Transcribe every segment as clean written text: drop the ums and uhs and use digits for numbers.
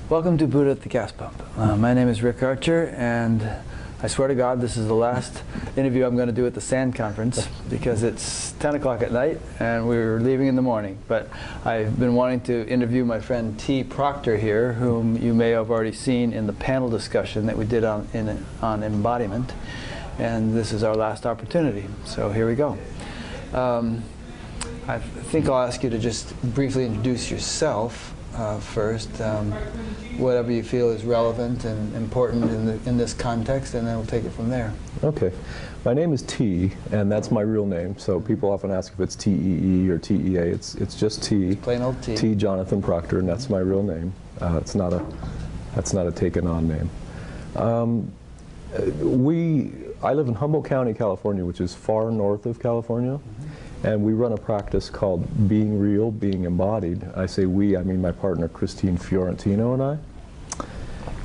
Welcome to Buddha at the Gas Pump. My name is Rick Archer, and I swear to God this is the last interview I'm going to do at the SAND conference because it's 10 o'clock at night and we're leaving in the morning. But I've been wanting to interview my friend T. Proctor here, whom you may have already seen in the panel discussion that we did on embodiment. And this is our last opportunity. So here we go. I think I'll ask you to just briefly introduce yourself first, whatever you feel is relevant and important in this context, and then we'll take it from there. Okay. My name is T, and that's my real name. So people often ask if it's T-E-E or T-E-A. It's just T. It's plain old T. T. Jonathon Proctor, and that's my real name. That's not a taken-on name. I live in Humboldt County, California, which is far north of California. And we run a practice called Being Real, Being Embodied. I say we, I mean my partner Christine Fiorentino and I.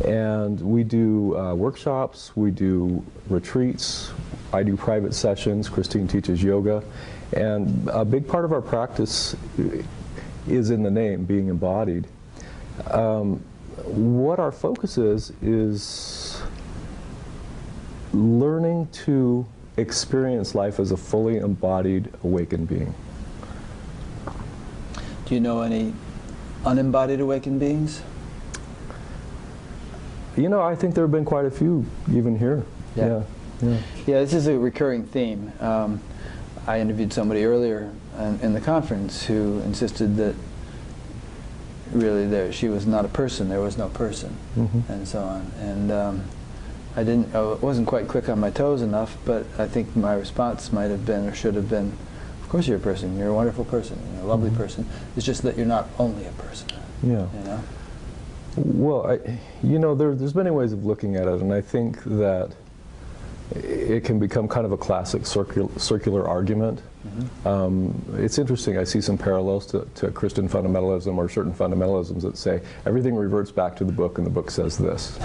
And we do workshops, we do retreats, I do private sessions, Christine teaches yoga. And a big part of our practice is in the name, being embodied. What our focus is learning to experience life as a fully embodied, awakened being. Do you know any unembodied awakened beings? You know, I think there have been quite a few, even here. Yeah, this is a recurring theme. I interviewed somebody earlier in the conference who insisted that really she was not a person, there was no person, and so on. And I wasn't quite quick on my toes enough, but I think my response might have been, or should have been, of course you're a person, you're a wonderful person, you're a lovely person. It's just that you're not only a person. Yeah. You know? Well, you know, there's many ways of looking at it, and I think that it can become kind of a classic circular argument. It's interesting, I see some parallels to Christian fundamentalism or certain fundamentalisms that say everything reverts back to the book and the book says this.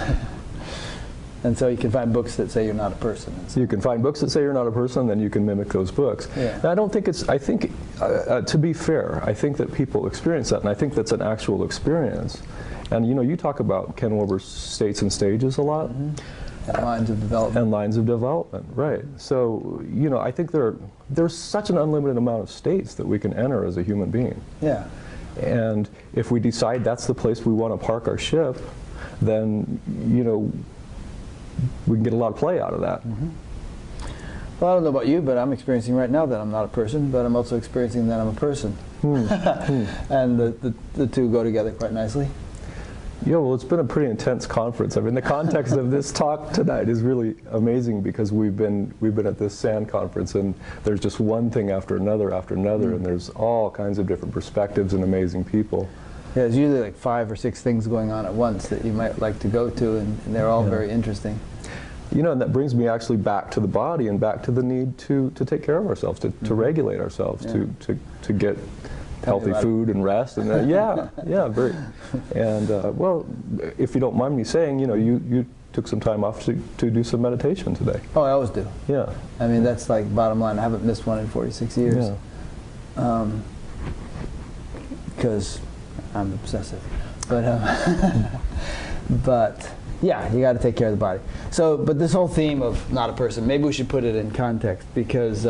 And so you can find books that say you're not a person. You can find books that say you're not a person, then you can mimic those books. Yeah. Now, I don't think I think, to be fair, I think that people experience that, and I think that's an actual experience. And you know, you talk about Ken Wilber's states and stages a lot. And lines of development. And lines of development, right. So, you know, I think there's such an unlimited amount of states that we can enter as a human being. Yeah. And if we decide that's the place we want to park our ship, then, you know, we can get a lot of play out of that. Well, I don't know about you, but I'm experiencing right now that I'm not a person, but I'm also experiencing that I'm a person. And the two go together quite nicely. Yeah, well, it's been a pretty intense conference. I mean, the context of this talk tonight is really amazing because we've been at this SAND conference, and there's just one thing after another, and there's all kinds of different perspectives and amazing people. Yeah, there's usually like 5 or 6 things going on at once that you might like to go to, and they're all very interesting. You know, and that brings me actually back to the body and back to the need to take care of ourselves, to regulate ourselves, to get healthy food and rest, and very. And well, if you don't mind me saying, you know, you took some time off to do some meditation today. Oh, I always do. Yeah. I mean, that's like bottom line. I haven't missed one in 46 years. Yeah. Because I'm obsessive, but yeah, you got to take care of the body. So, but this whole theme of not a person, maybe we should put it in context because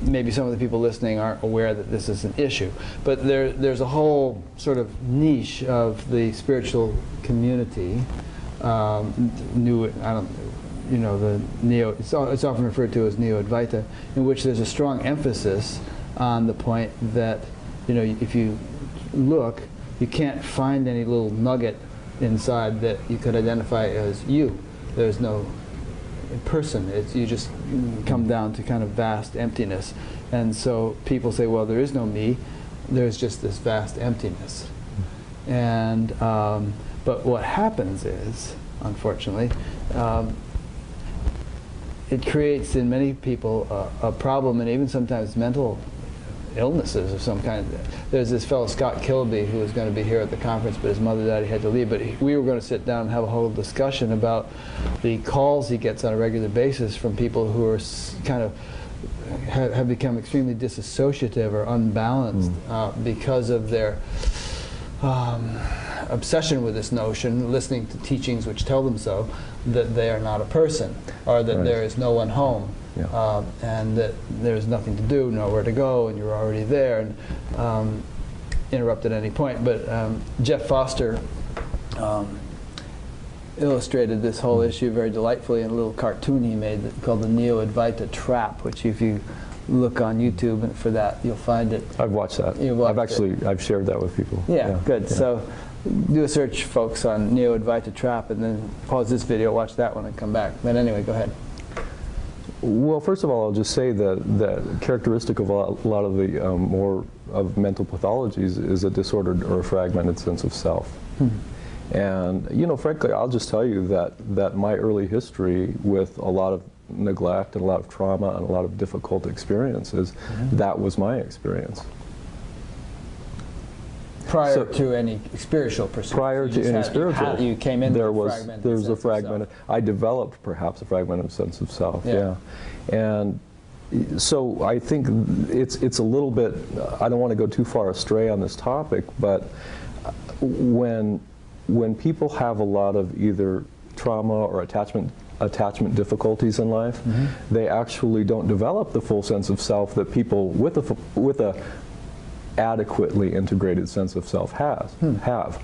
maybe some of the people listening aren't aware that this is an issue. But there's a whole sort of niche of the spiritual community, it's often referred to as neo-advaita, in which there's a strong emphasis on the point that, you know, if you look, you can't find any little nugget inside that you could identify as you. There's no person. You just come down to kind of vast emptiness. And so people say, well, there is no me. There's just this vast emptiness. And but what happens is, unfortunately, it creates in many people a problem, and even sometimes mental illnesses of some kind. There's this fellow Scott Kilby who was going to be here at the conference, but his mother died, he had to leave. But we were going to sit down and have a whole discussion about the calls he gets on a regular basis from people who are kind of have become extremely disassociative or unbalanced because of their obsession with this notion, listening to teachings which tell them so, that they are not a person, or that there is no one home, and that there's nothing to do, nowhere to go, and you're already there, and interrupt at any point. But Jeff Foster illustrated this whole issue very delightfully in a little cartoon he made called the Neo-Advaita Trap, which if you look on YouTube for that, you'll find it. I've watched that. I've shared that with people. Yeah, good. Yeah. So do a search, folks, on Neo-Advaita Trap, and then pause this video, watch that one, and come back. But anyway, go ahead. Well, first of all, I'll just say that characteristic of a lot of the more of mental pathologies is a disordered or a fragmented sense of self. And, you know, frankly, I'll just tell you that my early history with a lot of neglect and a lot of trauma and a lot of difficult experiences, that was my experience. Prior to any spiritual pursuit? Prior to any spiritual. You came in there's a fragmented, I developed perhaps a fragmented sense of self, And so I think it's a little bit, I don't want to go too far astray on this topic, but when people have a lot of either trauma or attachment difficulties in life, they actually don't develop the full sense of self that people with a adequately integrated sense of self have.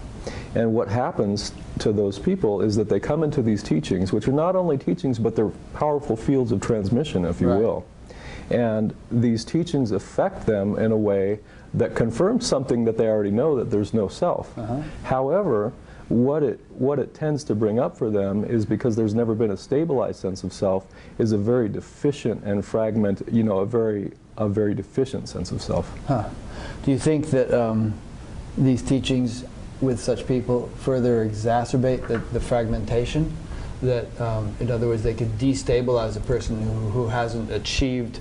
And what happens to those people is that they come into these teachings, which are not only teachings, but they're powerful fields of transmission, if you will. And these teachings affect them in a way that confirms something that they already know, that there's no self. However, what it tends to bring up for them is, because there's never been a stabilized sense of self, is a very deficient and fragmented, you know, a very deficient sense of self. Do you think that these teachings with such people further exacerbate the fragmentation? That, in other words, they could destabilize a person who hasn't achieved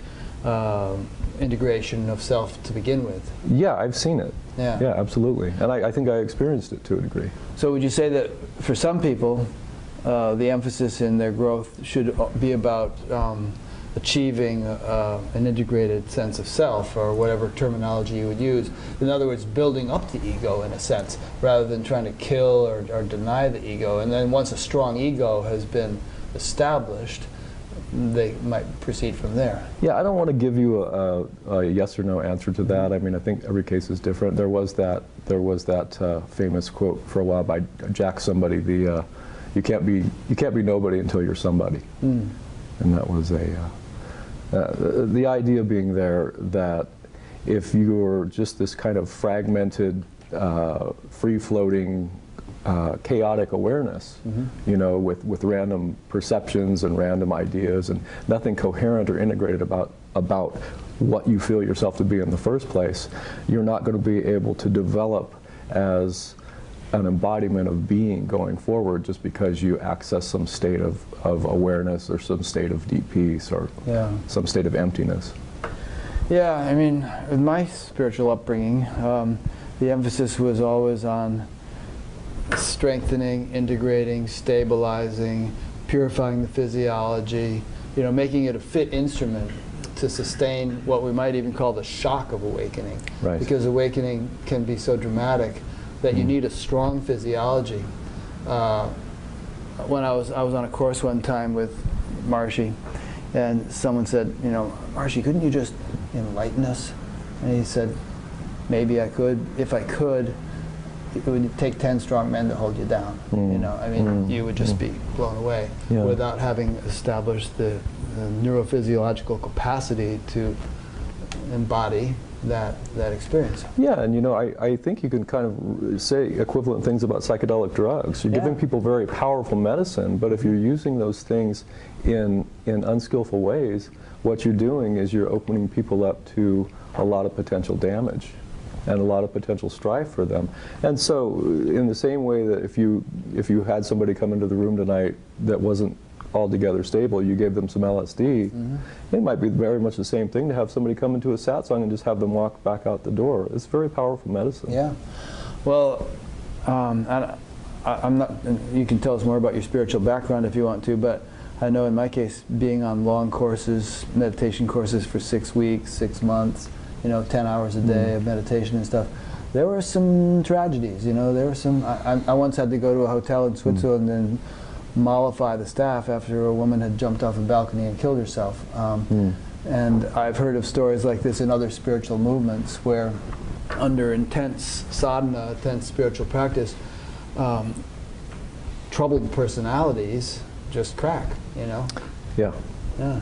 integration of self to begin with? Yeah, I've seen it. Yeah, absolutely. And I think I experienced it to a degree. So would you say that for some people, the emphasis in their growth should be about achieving an integrated sense of self, or whatever terminology you would use? In other words, building up the ego in a sense, rather than trying to kill or deny the ego. And then once a strong ego has been established, they might proceed from there. Yeah, I don't want to give you a yes or no answer to that. I mean, I think every case is different. There was that famous quote for a while by Jack somebody, you can't be nobody until you're somebody. And that was the idea being there that if you're just this kind of fragmented, free-floating, chaotic awareness, you know, with random perceptions and random ideas and nothing coherent or integrated about what you feel yourself to be in the first place, you're not going to be able to develop as an embodiment of being going forward, just because you access some state of awareness or some state of deep peace or some state of emptiness. Yeah, I mean, in my spiritual upbringing, the emphasis was always on strengthening, integrating, stabilizing, purifying the physiology, you know, making it a fit instrument to sustain what we might even call the shock of awakening. Right. Because awakening can be so dramatic that you need a strong physiology. When I was on a course one time with Maharshi, and someone said, you know, Maharshi, couldn't you just enlighten us? And he said, maybe I could. If I could, it would take 10 strong men to hold you down. You know, I mean, you would just be blown away without having established the neurophysiological capacity to embody that experience. Yeah, and you know, I think you can kind of say equivalent things about psychedelic drugs. You're giving people very powerful medicine, but if you're using those things in unskillful ways, what you're doing is you're opening people up to a lot of potential damage and a lot of potential strife for them. And so, in the same way that if you had somebody come into the room tonight that wasn't altogether stable, you gave them some LSD, it might be very much the same thing to have somebody come into a satsang and just have them walk back out the door. It's very powerful medicine. Yeah. Well, I'm not, you can tell us more about your spiritual background if you want to, but I know in my case, being on long courses, meditation courses for 6 weeks, 6 months, you know, 10 hours a day of meditation and stuff, there were some tragedies, you know, there were some, I once had to go to a hotel in Switzerland and mollify the staff after a woman had jumped off a balcony and killed herself. And I've heard of stories like this in other spiritual movements where under intense sadhana, intense spiritual practice, troubled personalities just crack, you know? Yeah. Yeah.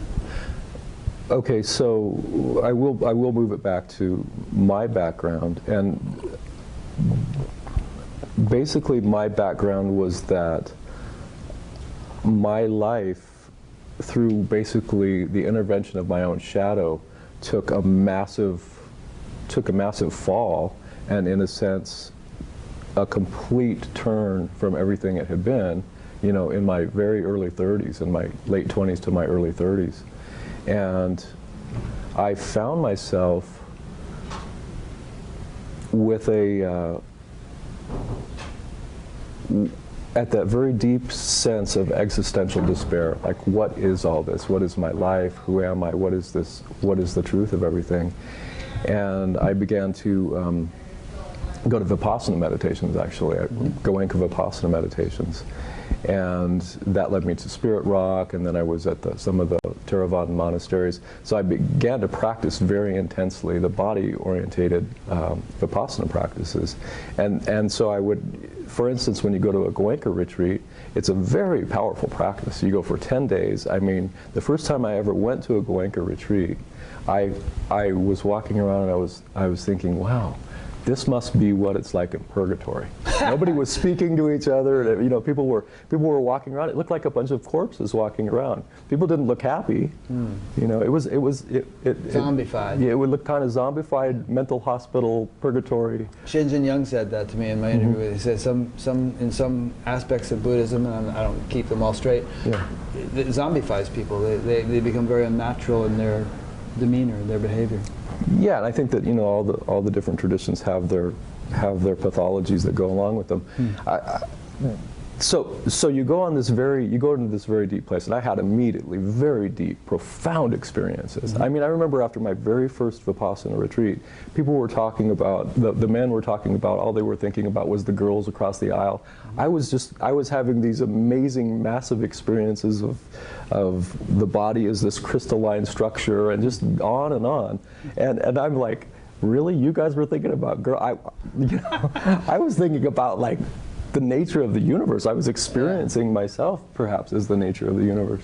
Okay, so I will move it back to my background, and basically my background was that my life, through basically the intervention of my own shadow, took a massive fall, and in a sense a complete turn from everything it had been, you know, in my very early 30s, in my late 20s to my early 30s. And I found myself with at that very deep sense of existential despair, like, what is all this? What is my life? Who am I? What is this? What is the truth of everything? And I began to go to Vipassana meditations, actually, Goenka Vipassana meditations. And that led me to Spirit Rock, and then I was at some of the Theravadan monasteries. So I began to practice very intensely the body-orientated Vipassana practices. And so I would, for instance, when you go to a Goenka retreat, it's a very powerful practice. You go for 10 days. I mean, the first time I ever went to a Goenka retreat, I was walking around and I was thinking, wow, this must be what it's like in purgatory. Nobody was speaking to each other. You know, people were walking around. It looked like a bunch of corpses walking around. People didn't look happy. You know, it zombified. Yeah, it would look kind of zombified, mental hospital, purgatory. Shinjin Young said that to me in my interview. He said in some aspects of Buddhism, and I don't keep them all straight, it zombifies people. They become very unnatural in their demeanor, their behavior. Yeah, and I think that, you know, all the different traditions have their pathologies that go along with them. So you go into this very deep place, and I had immediately very deep, profound experiences. I mean, I remember after my very first Vipassana retreat, people were talking about, the men were talking about, all they were thinking about was the girls across the aisle. I was having these amazing, massive experiences of the body as this crystalline structure, and just on and on. And I'm like, really? You guys were thinking about I was thinking about, like, the nature of the universe. I was experiencing myself, perhaps, as the nature of the universe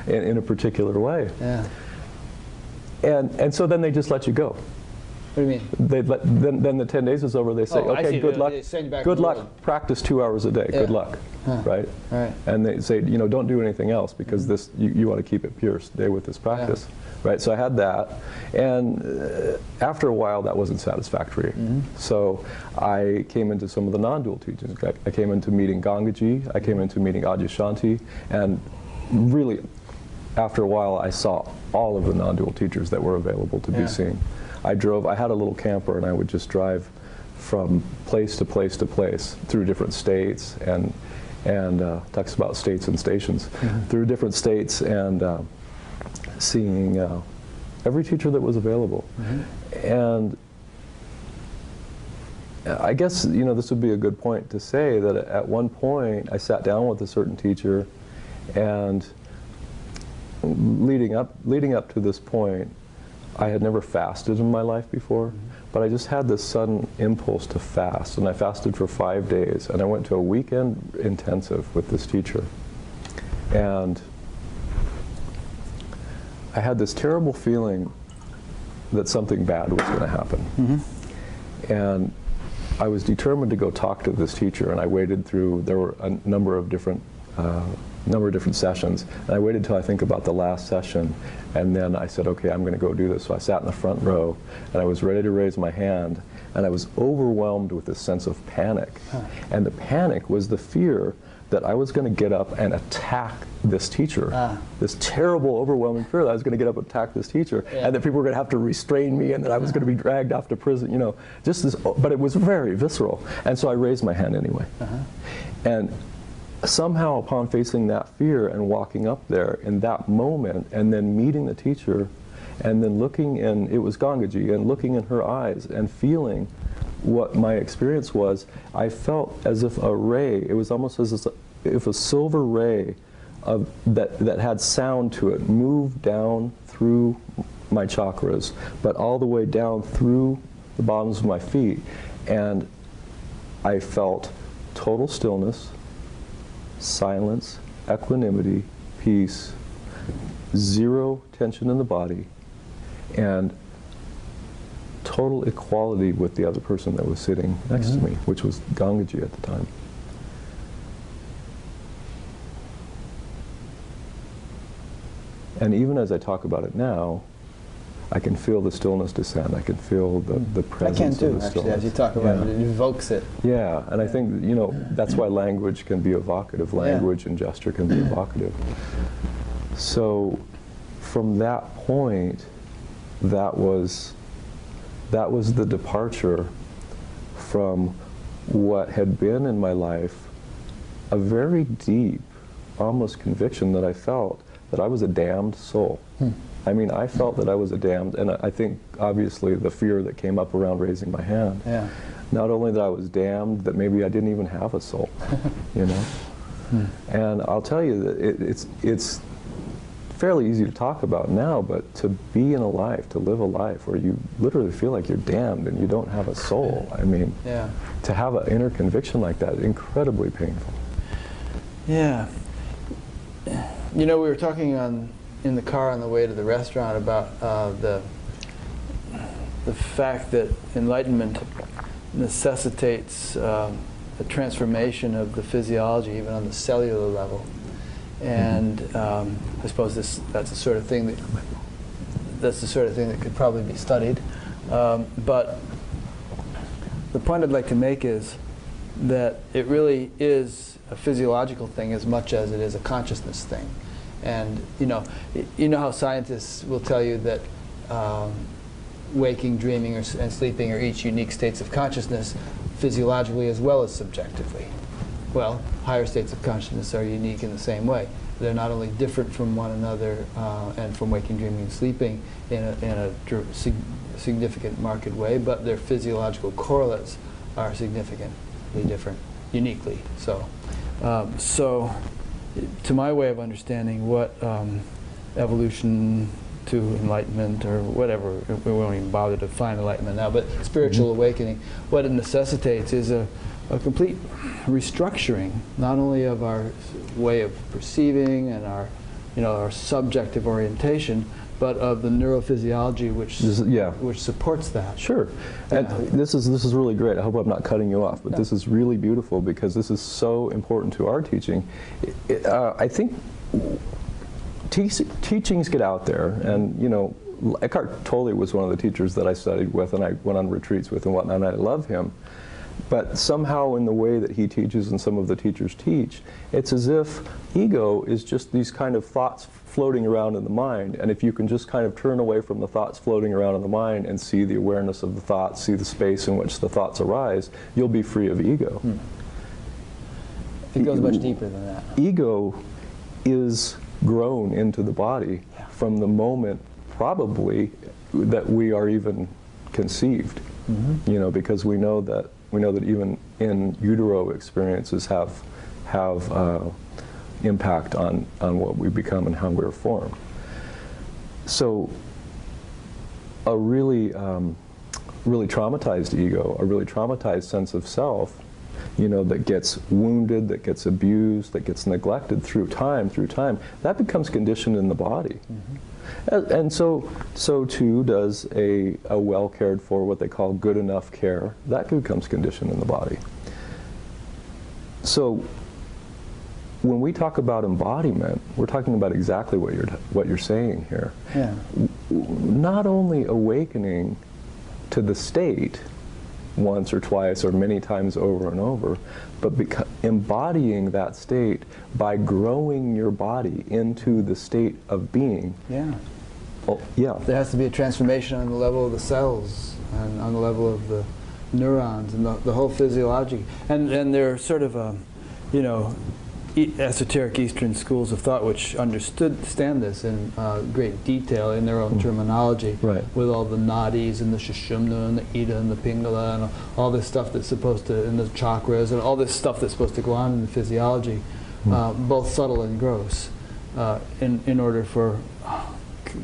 in a particular way. Yeah. And so then they just let you go. What do you mean? Then the 10 days is over. They say, okay, good luck. Good luck. Practice 2 hours a day. Good luck. Right? Right. And they say, you know, don't do anything else, because this you want to keep it pure. Stay with this practice. Right? So I had that, and after a while that wasn't satisfactory. So I came into some of the non-dual teachings. I came into meeting Gangaji, I came into meeting Adyashanti, and really, after a while, I saw all of the non-dual teachers that were available to be seen. I had a little camper, and I would just drive from place to place to place through different states, and talks about states and stations, through different states, and seeing every teacher that was available. And I guess, you know, this would be a good point to say that at one point I sat down with a certain teacher, and leading up to this point, I had never fasted in my life before, but I just had this sudden impulse to fast, and I fasted for 5 days, and I went to a weekend intensive with this teacher. And I had this terrible feeling that something bad was going to happen. And I was determined to go talk to this teacher, and I waited through, there were a number of different sessions, and I waited till I think about the last session, and then I said, okay, I'm going to go do this. So I sat in the front row, and I was ready to raise my hand, and I was overwhelmed with this sense of panic. And the panic was the fear that I was going to get up and attack this teacher. This terrible, overwhelming fear that I was going to get up and attack this teacher, and that people were going to have to restrain me, and that I was going to be dragged off to prison, you know, just this, but it was very visceral. And so I raised my hand anyway. And somehow, upon facing that fear and walking up there in that moment, and then meeting the teacher, and then looking in, it was Gangaji, and looking in her eyes and feeling what my experience was, I felt as if a ray, it was almost as if a silver ray that had sound to it moved down through my chakras, but all the way down through the bottoms of my feet. And I felt total stillness, silence, equanimity, peace, zero tension in the body, and total equality with the other person that was sitting next to me, which was Gangaji at the time. And even as I talk about it now, I can feel the stillness descend. I can feel the presence I can too, of the actually, stillness. as you talk about it, it evokes it. Yeah, and I think, you know, that's why language can be evocative. Language and gesture can be evocative. So from that point, that was the departure from what had been in my life a very deep, almost conviction that I felt that I was a damned soul. I mean, I felt that I was a damned, and I think obviously the fear that came up around raising my hand. Yeah. Not only that I was damned, that maybe I didn't even have a soul, you know? And I'll tell you that it's fairly easy to talk about now, but to be in a life, to live a life where you literally feel like you're damned and you don't have a soul, I mean, to have an inner conviction like that, incredibly painful. Yeah. You know, we were talking in the car on the way to the restaurant about the fact that enlightenment necessitates a transformation of the physiology, even on the cellular level. And I suppose that's the sort of thing that could probably be studied. But the point I'd like to make is that it really is a physiological thing as much as it is a consciousness thing. And you know how scientists will tell you that waking, dreaming, and sleeping are each unique states of consciousness, physiologically as well as subjectively. Well, higher states of consciousness are unique in the same way. They're not only different from one another and from waking, dreaming, and sleeping in a significant marked way, but their physiological correlates are significantly different, uniquely so. To my way of understanding what evolution to enlightenment, or whatever, we won't even bother to define enlightenment now, but spiritual awakening, what it necessitates is a complete restructuring, not only of our way of perceiving and our subjective orientation, but of the neurophysiology which supports that. Sure. And this is really great. I hope I'm not cutting you off, but this is really beautiful because this is so important to our teaching. I think teachings get out there, and you know, Eckhart Tolle was one of the teachers that I studied with and I went on retreats with and whatnot, and I love him. But somehow in the way that he teaches and some of the teachers teach, it's as if ego is just these kind of thoughts floating around in the mind, and if you can just kind of turn away from the thoughts floating around in the mind and see the awareness of the thoughts, see the space in which the thoughts arise, you'll be free of ego. It goes much deeper than that. Ego is grown into the body from the moment probably that we are even conceived. You know, because we know that even in utero experiences have impact on what we become and how we're formed. So a really traumatized ego, a really traumatized sense of self, you know, that gets wounded, that gets abused, that gets neglected through time, that becomes conditioned in the body. And so too does a well cared for, what they call good enough care, that becomes conditioned in the body. So when we talk about embodiment, we're talking about exactly what you're saying here. Yeah. Not only awakening to the state once or twice or many times over and over, but embodying that state by growing your body into the state of being. Yeah. Oh, yeah. There has to be a transformation on the level of the cells and on the level of the neurons and the whole physiology. And they're sort of, you know, esoteric Eastern schools of thought which understand this in great detail in their own terminology, with all the nadis and the Sushumna and the Ida and the Pingala and all this stuff that's supposed to, and the chakras and all this stuff that's supposed to go on in the physiology, both subtle and gross, in order for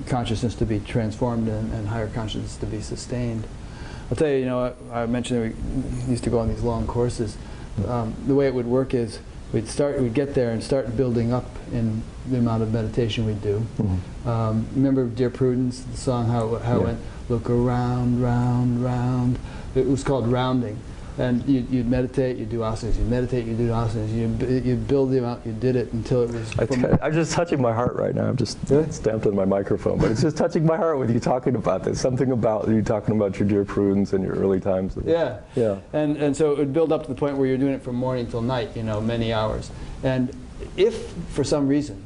consciousness to be transformed and higher consciousness to be sustained. I'll tell you, I mentioned that we used to go on these long courses. The way it would work is we'd get there and start building up in the amount of meditation we'd do. Remember Dear Prudence, the song, how it went, look around, round, round. It was called rounding. And you'd meditate, you'd do asanas, you'd meditate, you'd do asanas, you'd build the amount, you did it until it was... I'm just touching my heart right now. I'm just stamped on my microphone, but it's just touching my heart with you talking about this. Something about you talking about your Dear Prudence and your early times. Yeah. And so it would build up to the point where you're doing it from morning till night, many hours. And if, for some reason,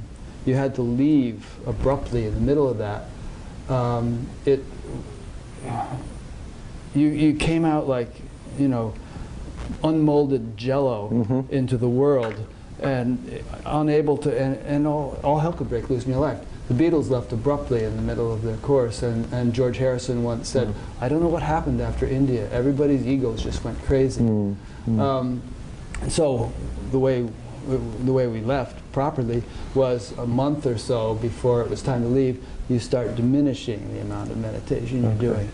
you had to leave abruptly in the middle of that, you came out like, unmolded jello into the world, and unable to, and all hell could break loose in your life. The Beatles left abruptly in the middle of their course, and George Harrison once said, I don't know what happened after India. Everybody's egos just went crazy. So the way we left properly was a month or so before it was time to leave, you start diminishing the amount of meditation you're doing.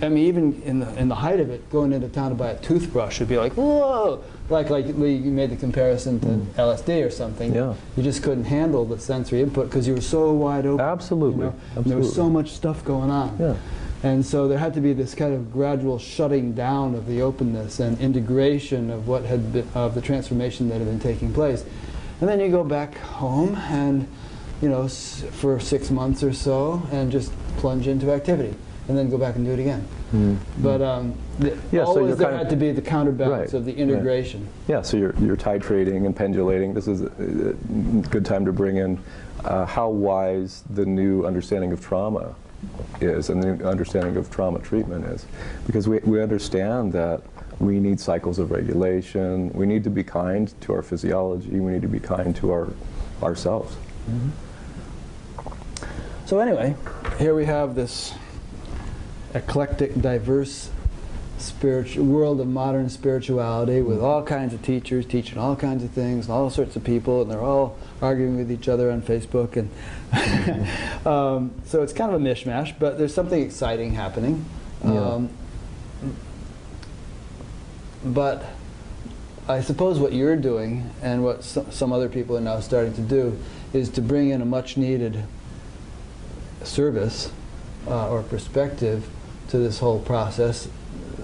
I mean, even in the height of it, going into town to buy a toothbrush would be like, whoa! Like you made the comparison to LSD or something. You just couldn't handle the sensory input because you were so wide open. Absolutely. And there was so much stuff going on. And so there had to be this kind of gradual shutting down of the openness and integration of what had been, of the transformation that had been taking place. And then you go back home and, for 6 months or so, and just plunge into activity, and then go back and do it again. But always there had to be the counterbalance of the integration. So you're titrating and pendulating. This is a good time to bring in how wise the new understanding of trauma is, and the understanding of trauma treatment is, because we understand that we need cycles of regulation. We need to be kind to our physiology. We need to be kind to ourselves. So anyway, here we have this eclectic, diverse world of modern spirituality with all kinds of teachers teaching all kinds of things, and all sorts of people, and they're all arguing with each other on Facebook, and so it's kind of a mishmash, but there's something exciting happening. But I suppose what you're doing, and what some other people are now starting to do, is to bring in a much needed service or perspective to this whole process,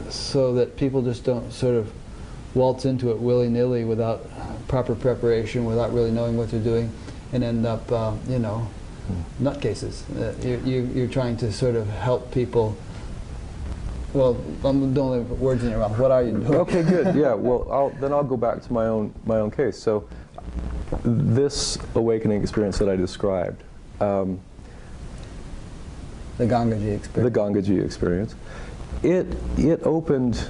so that people just don't sort of waltz into it willy-nilly without proper preparation, without really knowing what they're doing, and end up, nutcases. You're trying to sort of help people. Well, don't let me put words in your mouth. What are you doing? Okay, good. Well, I'll go back to my own case. So, this awakening experience that I described, the Gangaji experience. The Gangaji experience. It opened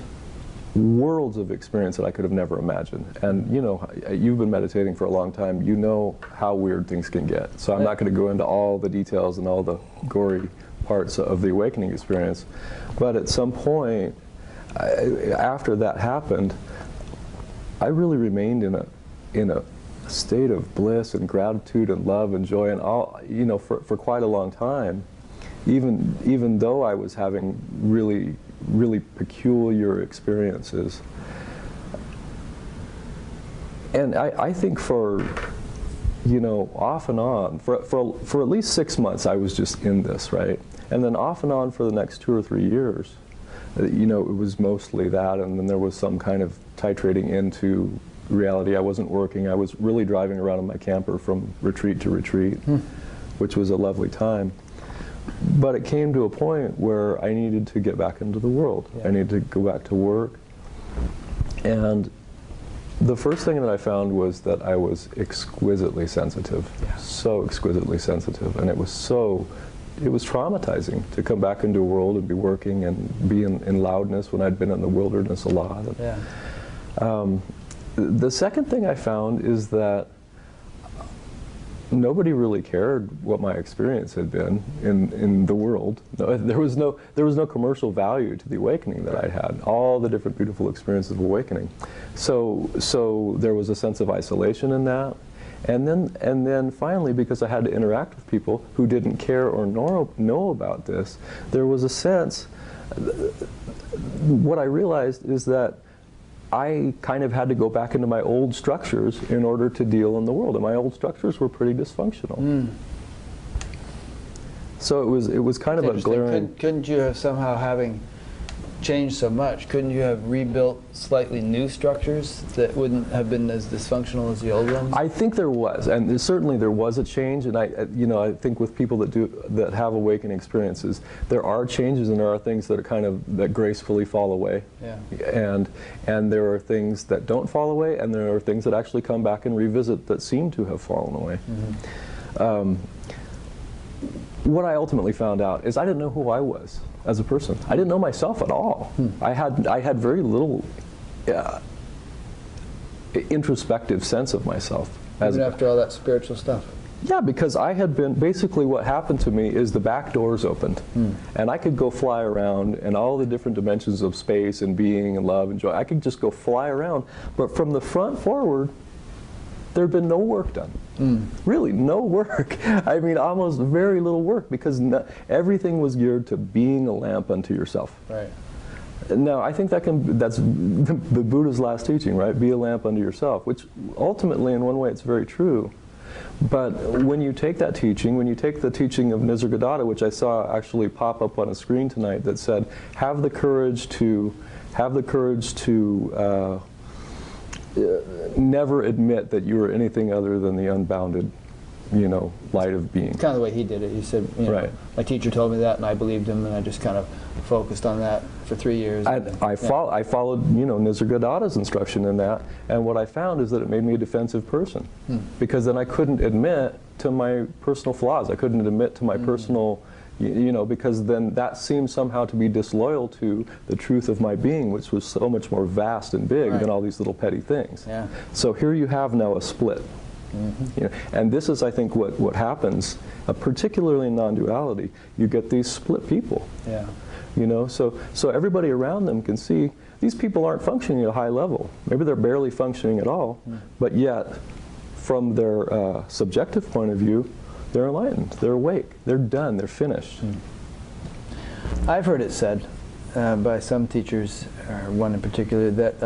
worlds of experience that I could have never imagined. And you've been meditating for a long time. You know how weird things can get. So I'm not going to go into all the details and all the gory parts of the awakening experience. But at some point, after that happened, I really remained in a state of bliss and gratitude and love and joy and all, for quite a long time. Even though I was having really, really peculiar experiences. And I think for, off and on, for at least 6 months I was just in this, right? And then off and on for the next 2 or 3 years, it was mostly that, and then there was some kind of titrating into reality. I wasn't working. I was really driving around in my camper from retreat to retreat, which was a lovely time. But it came to a point where I needed to get back into the world. I needed to go back to work. And the first thing that I found was that I was exquisitely sensitive, so exquisitely sensitive. And it was traumatizing to come back into a world and be working and be in loudness when I'd been in the wilderness a lot. The second thing I found is that nobody really cared what my experience had been in the world. No, there was no commercial value to the awakening that I had. All the different beautiful experiences of awakening. So there was a sense of isolation in that. And then finally, because I had to interact with people who didn't care or know about this, there was a sense. What I realized is that I kind of had to go back into my old structures in order to deal in the world, and my old structures were pretty dysfunctional. So it was kind of a glaring. Couldn't you have somehow, having changed so much, couldn't you have rebuilt slightly new structures that wouldn't have been as dysfunctional as the old ones? I think there was, and certainly there was a change. And I think with people that have awakening experiences, there are changes, and there are things that are that gracefully fall away. Yeah. And there are things that don't fall away, and there are things that actually come back and revisit that seem to have fallen away. What I ultimately found out is I didn't know who I was as a person. I didn't know myself at all. I had very little introspective sense of myself. Even after all that spiritual stuff? Yeah, because I had been, basically what happened to me is the back doors opened. And I could go fly around in all the different dimensions of space and being and love and joy. I could just go fly around. But from the front forward, there had been no work done. Really, no work. I mean, almost very little work, because everything was geared to being a lamp unto yourself. Right. Now, I think that's the Buddha's last teaching, right? Be a lamp unto yourself, which ultimately, in one way, it's very true. But when you take that teaching, when you take the teaching of Nisargadatta, which I saw actually pop up on a screen tonight, that said, have the courage to never admit that you are anything other than the unbounded, light of being. Kind of the way he did it. He said, right. My teacher told me that, and I believed him, and I just kind of focused on that for 3 years. I followed, Nisargadatta's instruction in that, and what I found is that it made me a defensive person, because then I couldn't admit to my personal flaws. I couldn't admit to my personal. Because then that seemed somehow to be disloyal to the truth of my being, which was so much more vast and big than all these little petty things. Yeah. So here you have now a split. And this is, I think, what happens, particularly in non-duality. You get these split people. Yeah. So everybody around them can see these people aren't functioning at a high level. Maybe they're barely functioning at all, but yet, from their subjective point of view, they're enlightened, they're awake, they're done, they're finished. I've heard it said by some teachers, or one in particular, that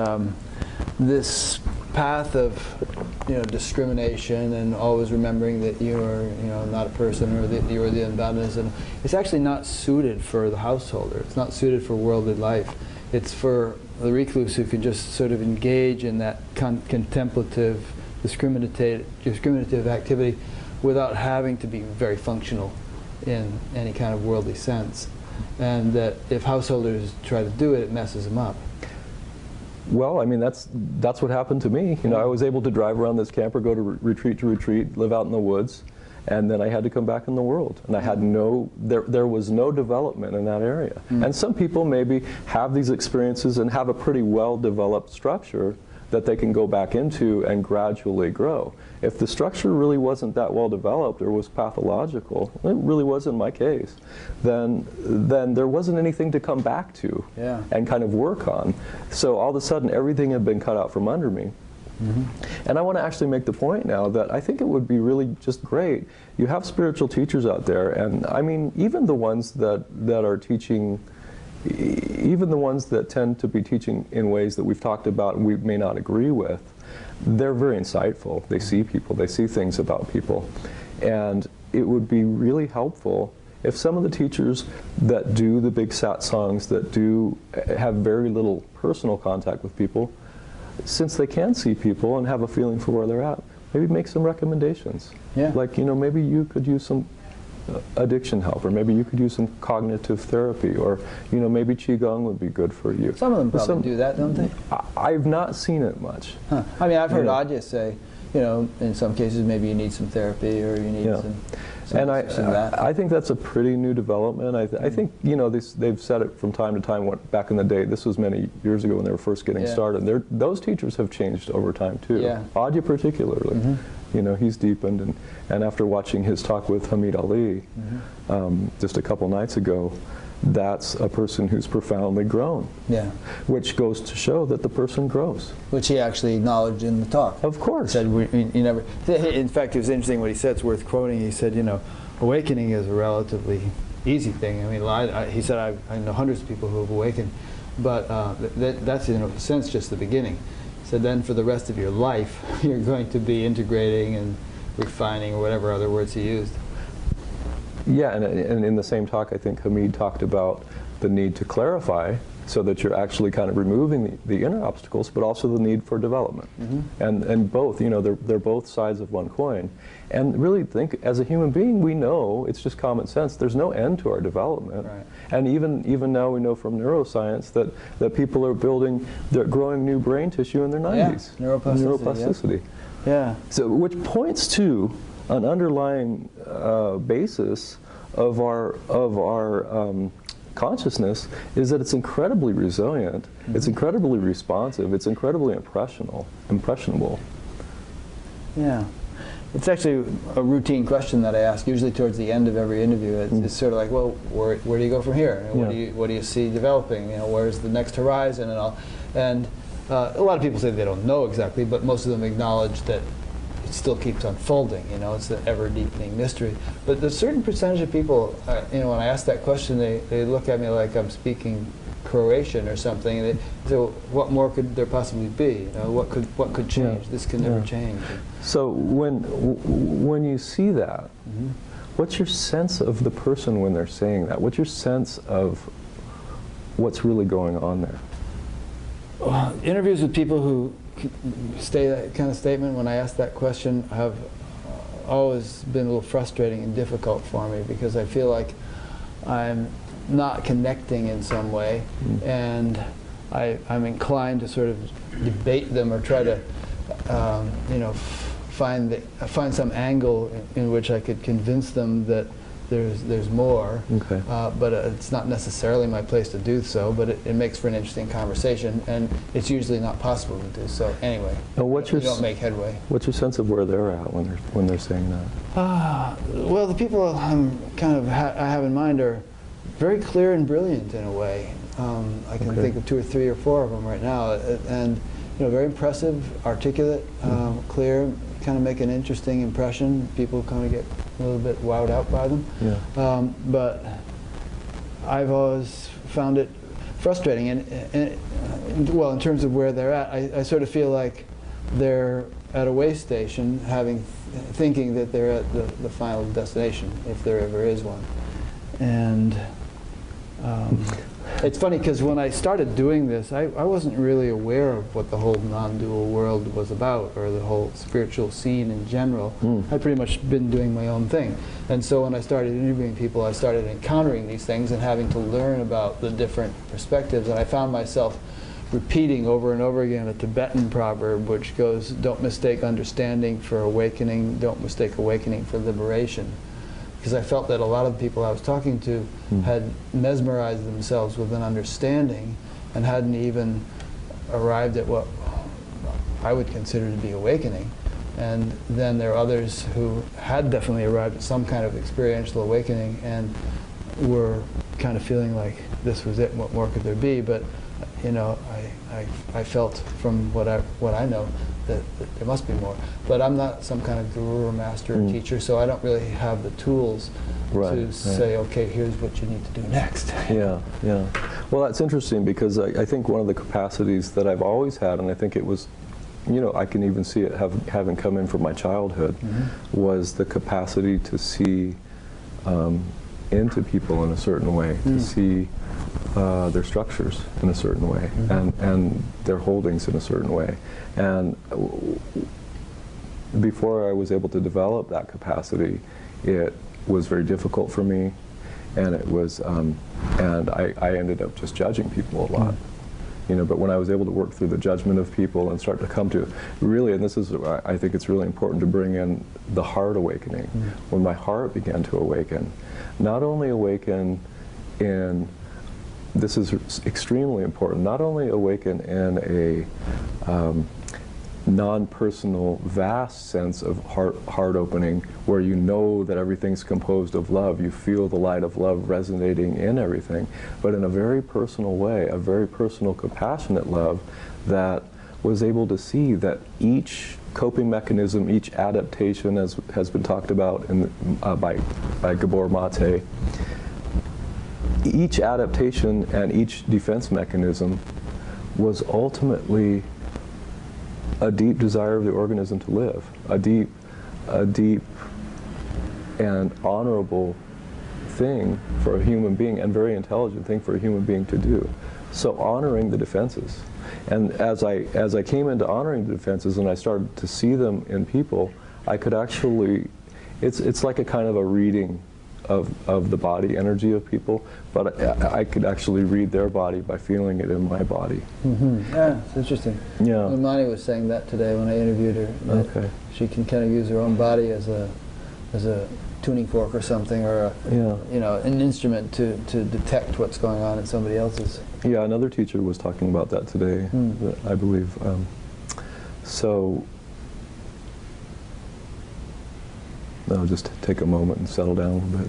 this path of discrimination and always remembering that you are not a person, or that you are the unboundedness, and it's actually not suited for the householder. It's not suited for worldly life. It's for the recluse who can just sort of engage in that contemplative, discriminative activity without having to be very functional in any kind of worldly sense. And that if householders try to do it, it messes them up. Well, I mean, that's what happened to me. I was able to drive around this camper, go to retreat, live out in the woods, and then I had to come back in the world. And I had there was no development in that area. And some people maybe have these experiences and have a pretty well-developed structure that they can go back into and gradually grow. If the structure really wasn't that well developed or was pathological, it really was in my case, then there wasn't anything to come back to and kind of work on. So all of a sudden everything had been cut out from under me. And I want to actually make the point now that I think it would be really just great. You have spiritual teachers out there, and I mean, even the ones that are teaching, even the ones that tend to be teaching in ways that we've talked about and we may not agree with, they're very insightful. They see people, they see things about people. And it would be really helpful if some of the teachers that do the big satsangs, that do have very little personal contact with people, since they can see people and have a feeling for where they're at, maybe make some recommendations. Yeah. Like, maybe you could use some addiction help, or maybe you could use some cognitive therapy, or maybe qigong would be good for you. Some of them probably do that, don't they? I've not seen it much. Huh. I mean, I've heard Adya say, in some cases maybe you need some therapy, or you need some and I think that's a pretty new development. I think they've said it from time to time. Back in the day, this was many years ago when they were first getting started. Those teachers have changed over time too. Yeah. Adya particularly. You know, he's deepened, and after watching his talk with Hamid Ali just a couple nights ago, that's a person who's profoundly grown. Yeah. Which goes to show that the person grows. Which he actually acknowledged in the talk. Of course. He said, you never. In fact, it was interesting what he said. It's worth quoting. He said, you know, awakening is a relatively easy thing. I mean, he said, I know hundreds of people who have awakened, but that's in a sense just the beginning. He said, then for the rest of your life, you're going to be integrating and refining, or whatever other words he used. Yeah, and in the same talk, I think Hamid talked about the need to clarify, so that you're actually kind of removing the inner obstacles, but also the need for development. And both, you know, they're both sides of one coin. And really think, as a human being, we know, it's just common sense, there's no end to our development. Right. And even now we know from neuroscience that people are they're growing new brain tissue in their 90s. Yeah, neuroplasticity. Neuroplasticity. Yeah. So, which points to an underlying basis of our consciousness is that it's incredibly resilient, it's incredibly responsive, it's incredibly impressionable. Yeah. It's actually a routine question that I ask, usually towards the end of every interview. It's sort of like, well, where do you go from here? And what do you see developing? You know, where's the next horizon and all? And a lot of people say they don't know exactly, but most of them acknowledge that it still keeps unfolding. You know, it's an ever-deepening mystery. But there's a certain percentage of people, you know, when I ask that question, they look at me like I'm speaking Croatian or something. And they say, well, what more could there possibly be? You know, what could change? This can never change. So when you see that, what's your sense of the person when they're saying that? What's your sense of what's really going on there? Interviews with people who say that kind of statement, when I ask that question, have always been a little frustrating and difficult for me, because I feel like I'm not connecting in some way, and I'm inclined to sort of debate them or try to, you know, find some angle in which I could convince them that there's more. Okay. But it's not necessarily my place to do so. But it makes for an interesting conversation, and it's usually not possible to do so anyway. Now, we don't make headway. What's your sense of where they're at when they're saying that? Well, the people I have in mind are very clear and brilliant in a way. I can think of 2 or 3 or 4 of them right now, and you know, very impressive, articulate, clear, kind of make an interesting impression. People kind of get a little bit wowed out by them. Yeah. But I've always found it frustrating, and well, in terms of where they're at, I sort of feel like they're at a way station, thinking that they're at the final destination, if there ever is one. And it's funny, because when I started doing this, I wasn't really aware of what the whole non-dual world was about, or the whole spiritual scene in general. I'd pretty much been doing my own thing. And so when I started interviewing people, I started encountering these things and having to learn about the different perspectives. And I found myself repeating over and over again a Tibetan proverb which goes, don't mistake understanding for awakening, don't mistake awakening for liberation. Because I felt that a lot of the people I was talking to had mesmerized themselves with an understanding and hadn't even arrived at what I would consider to be awakening. And then there are others who had definitely arrived at some kind of experiential awakening and were kind of feeling like this was it, what more could there be? But you know, I felt from what I know that there must be more. But I'm not some kind of guru or master or teacher, so I don't really have the tools to say, okay, here's what you need to do next. Yeah, yeah. Well, that's interesting, because I think one of the capacities that I've always had, and I think it was, you know, I can even see it having come in from my childhood, was the capacity to see into people in a certain way, to see their structures in a certain way, and their holdings in a certain way. And before I was able to develop that capacity, it was very difficult for me, and it was, and I ended up just judging people a lot. You know, but when I was able to work through the judgment of people and start to come to really, and this is, I think it's really important to bring in the heart awakening. When my heart began to awaken, not only awaken in, this is extremely important, not only awaken in a non-personal, vast sense of heart opening, where you know that everything's composed of love. You feel the light of love resonating in everything, but in a very personal way, a very personal, compassionate love that was able to see that each coping mechanism, each adaptation, as has been talked about by Gabor Mate, each adaptation and each defense mechanism was ultimately a deep desire of the organism to live, a deep and honorable thing for a human being, and very intelligent thing for a human being to do. So honoring the defenses. And as I came into honoring the defenses and I started to see them in people, I could actually, it's like a kind of a reading of the body energy of people, but I could actually read their body by feeling it in my body. Mm-hmm. Yeah, it's interesting. Yeah. Imani was saying that today when I interviewed her. Okay. She can kind of use her own body as a tuning fork or something, or an instrument to detect what's going on in somebody else's. Yeah, another teacher was talking about that today, I believe. So I'll just take a moment and settle down a little bit.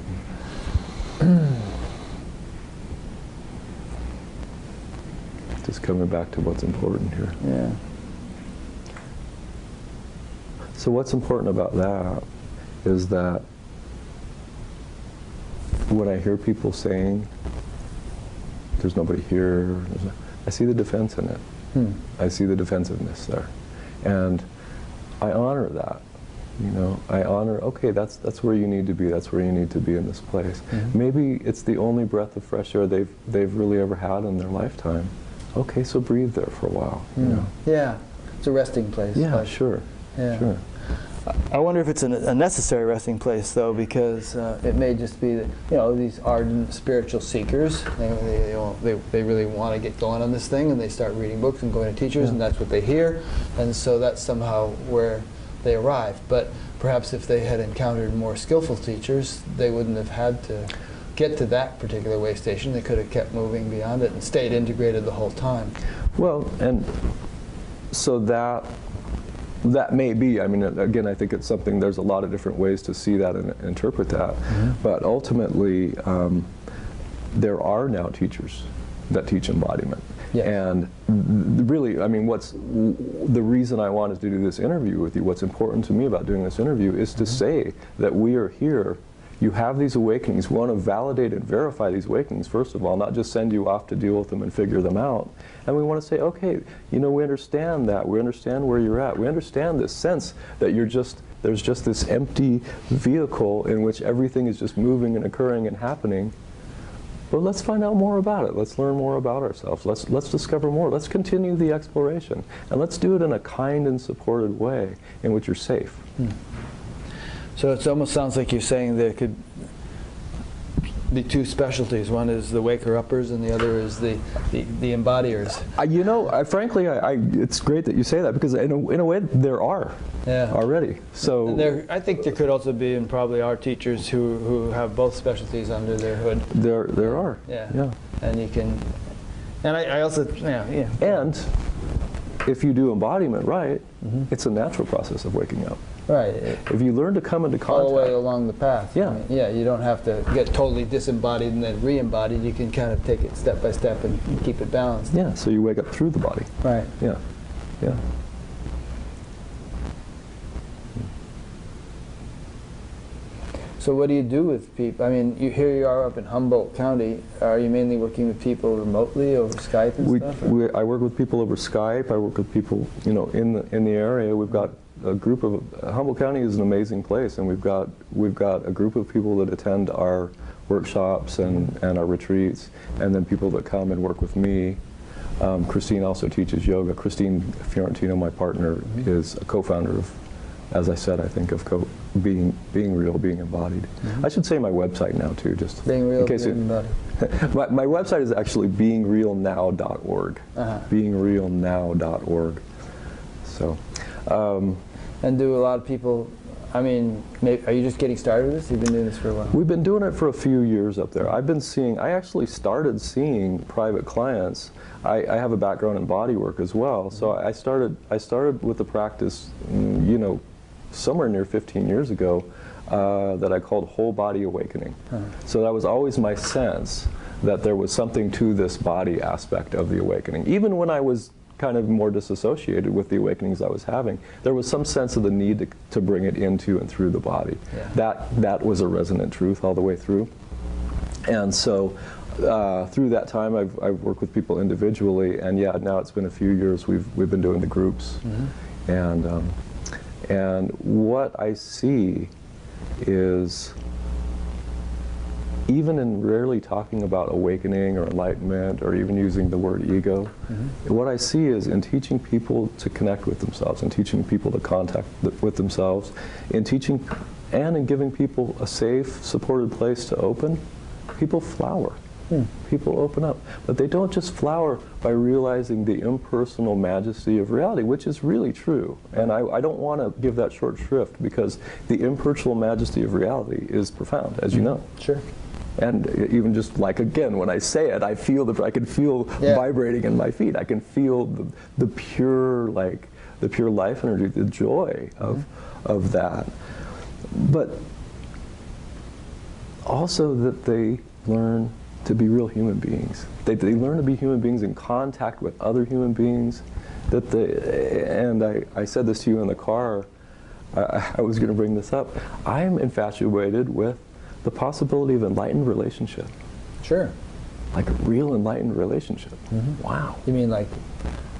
Just coming back to what's important here. Yeah. So what's important about that is that when I hear people saying, there's nobody here, I see the defense in it. I see the defensiveness there. And I honor that. You know, I honor, okay, that's where you need to be, that's where you need to be in this place. Maybe it's the only breath of fresh air they've really ever had in their lifetime. Okay, so breathe there for a while, you know. Yeah, it's a resting place. Yeah, sure, sure. I wonder if it's a necessary resting place, though, because it may just be that, these ardent spiritual seekers, they really want to get going on this thing, and they start reading books and going to teachers, and that's what they hear, and so that's somehow where they arrived. But perhaps if they had encountered more skillful teachers, they wouldn't have had to get to that particular way station. They could have kept moving beyond it and stayed integrated the whole time. Well, and so that may be, I mean, again, I think it's something, there's a lot of different ways to see that and interpret that. But ultimately, there are now teachers that teach embodiment. Yes. And really, I mean, what's the reason I wanted to do this interview with you, what's important to me about doing this interview is to say that we are here. You have these awakenings. We want to validate and verify these awakenings, first of all, not just send you off to deal with them and figure them out. And we want to say, okay, we understand that. We understand where you're at. We understand this sense that there's just this empty vehicle in which everything is just moving and occurring and happening. But let's find out more about it. Let's learn more about ourselves. Let's discover more. Let's continue the exploration. And let's do it in a kind and supported way in which you're safe. So it almost sounds like you're saying there could be two specialties. One is the waker-uppers, and the other is the embodiers. Frankly, it's great that you say that, because in a way there are already. So I think there could also be, and probably are, teachers who have both specialties under their hood. There are. Yeah. And you can, and I also, And if you do embodiment right, it's a natural process of waking up. Right. If you learn to come into contact all the way along the path. Yeah. I mean, you don't have to get totally disembodied and then re-embodied. You can kind of take it step by step and keep it balanced. Yeah, so you wake up through the body. Right. Yeah. So what do you do with people? I mean, here you are up in Humboldt County. Are you mainly working with people remotely over Skype and stuff? I work with people over Skype. I work with people, in the area. We've got a group of Humboldt County is an amazing place, and we've got a group of people that attend our workshops and our retreats, and then people that come and work with me. Christine also teaches yoga. Christine Fiorentino, my partner, is a co-founder of, as I said, I think of being real, being embodied. I should say my website now too, just being real, in case being embodied. my website is actually beingrealnow.org. Beingrealnow.org. So. And do a lot of people I mean, are you just getting started with this? You've been doing this for a while. We've been doing it for a few years up there. I actually started seeing private clients. I have a background in bodywork as well, so I started with the practice, you know, somewhere near 15 years ago, that I called whole body awakening. So that was always my sense that there was something to this body aspect of the awakening. Even when I was kind of more disassociated with the awakenings I was having, there was some sense of the need to bring it into and through the body. Yeah. That was a resonant truth all the way through. And so through that time I've worked with people individually, and yeah, now it's been a few years we've been doing the groups. And what I see is, even in rarely talking about awakening or enlightenment or even using the word ego, what I see is in teaching people to connect with themselves, and teaching people to contact with themselves, in teaching and in giving people a safe, supported place to open, people flower. People open up. But they don't just flower by realizing the impersonal majesty of reality, which is really true. And I don't want to give that short shrift, because the impersonal majesty of reality is profound, as you know. Sure. And even just like, again, when I say it, I can feel vibrating in my feet. I can feel the pure life energy, the joy of that. But also that they learn to be real human beings. They learn to be human beings in contact with other human beings. And I said this to you in the car, I was going to bring this up. I'm infatuated with the possibility of enlightened relationship. Sure. Like a real enlightened relationship. Wow. You mean like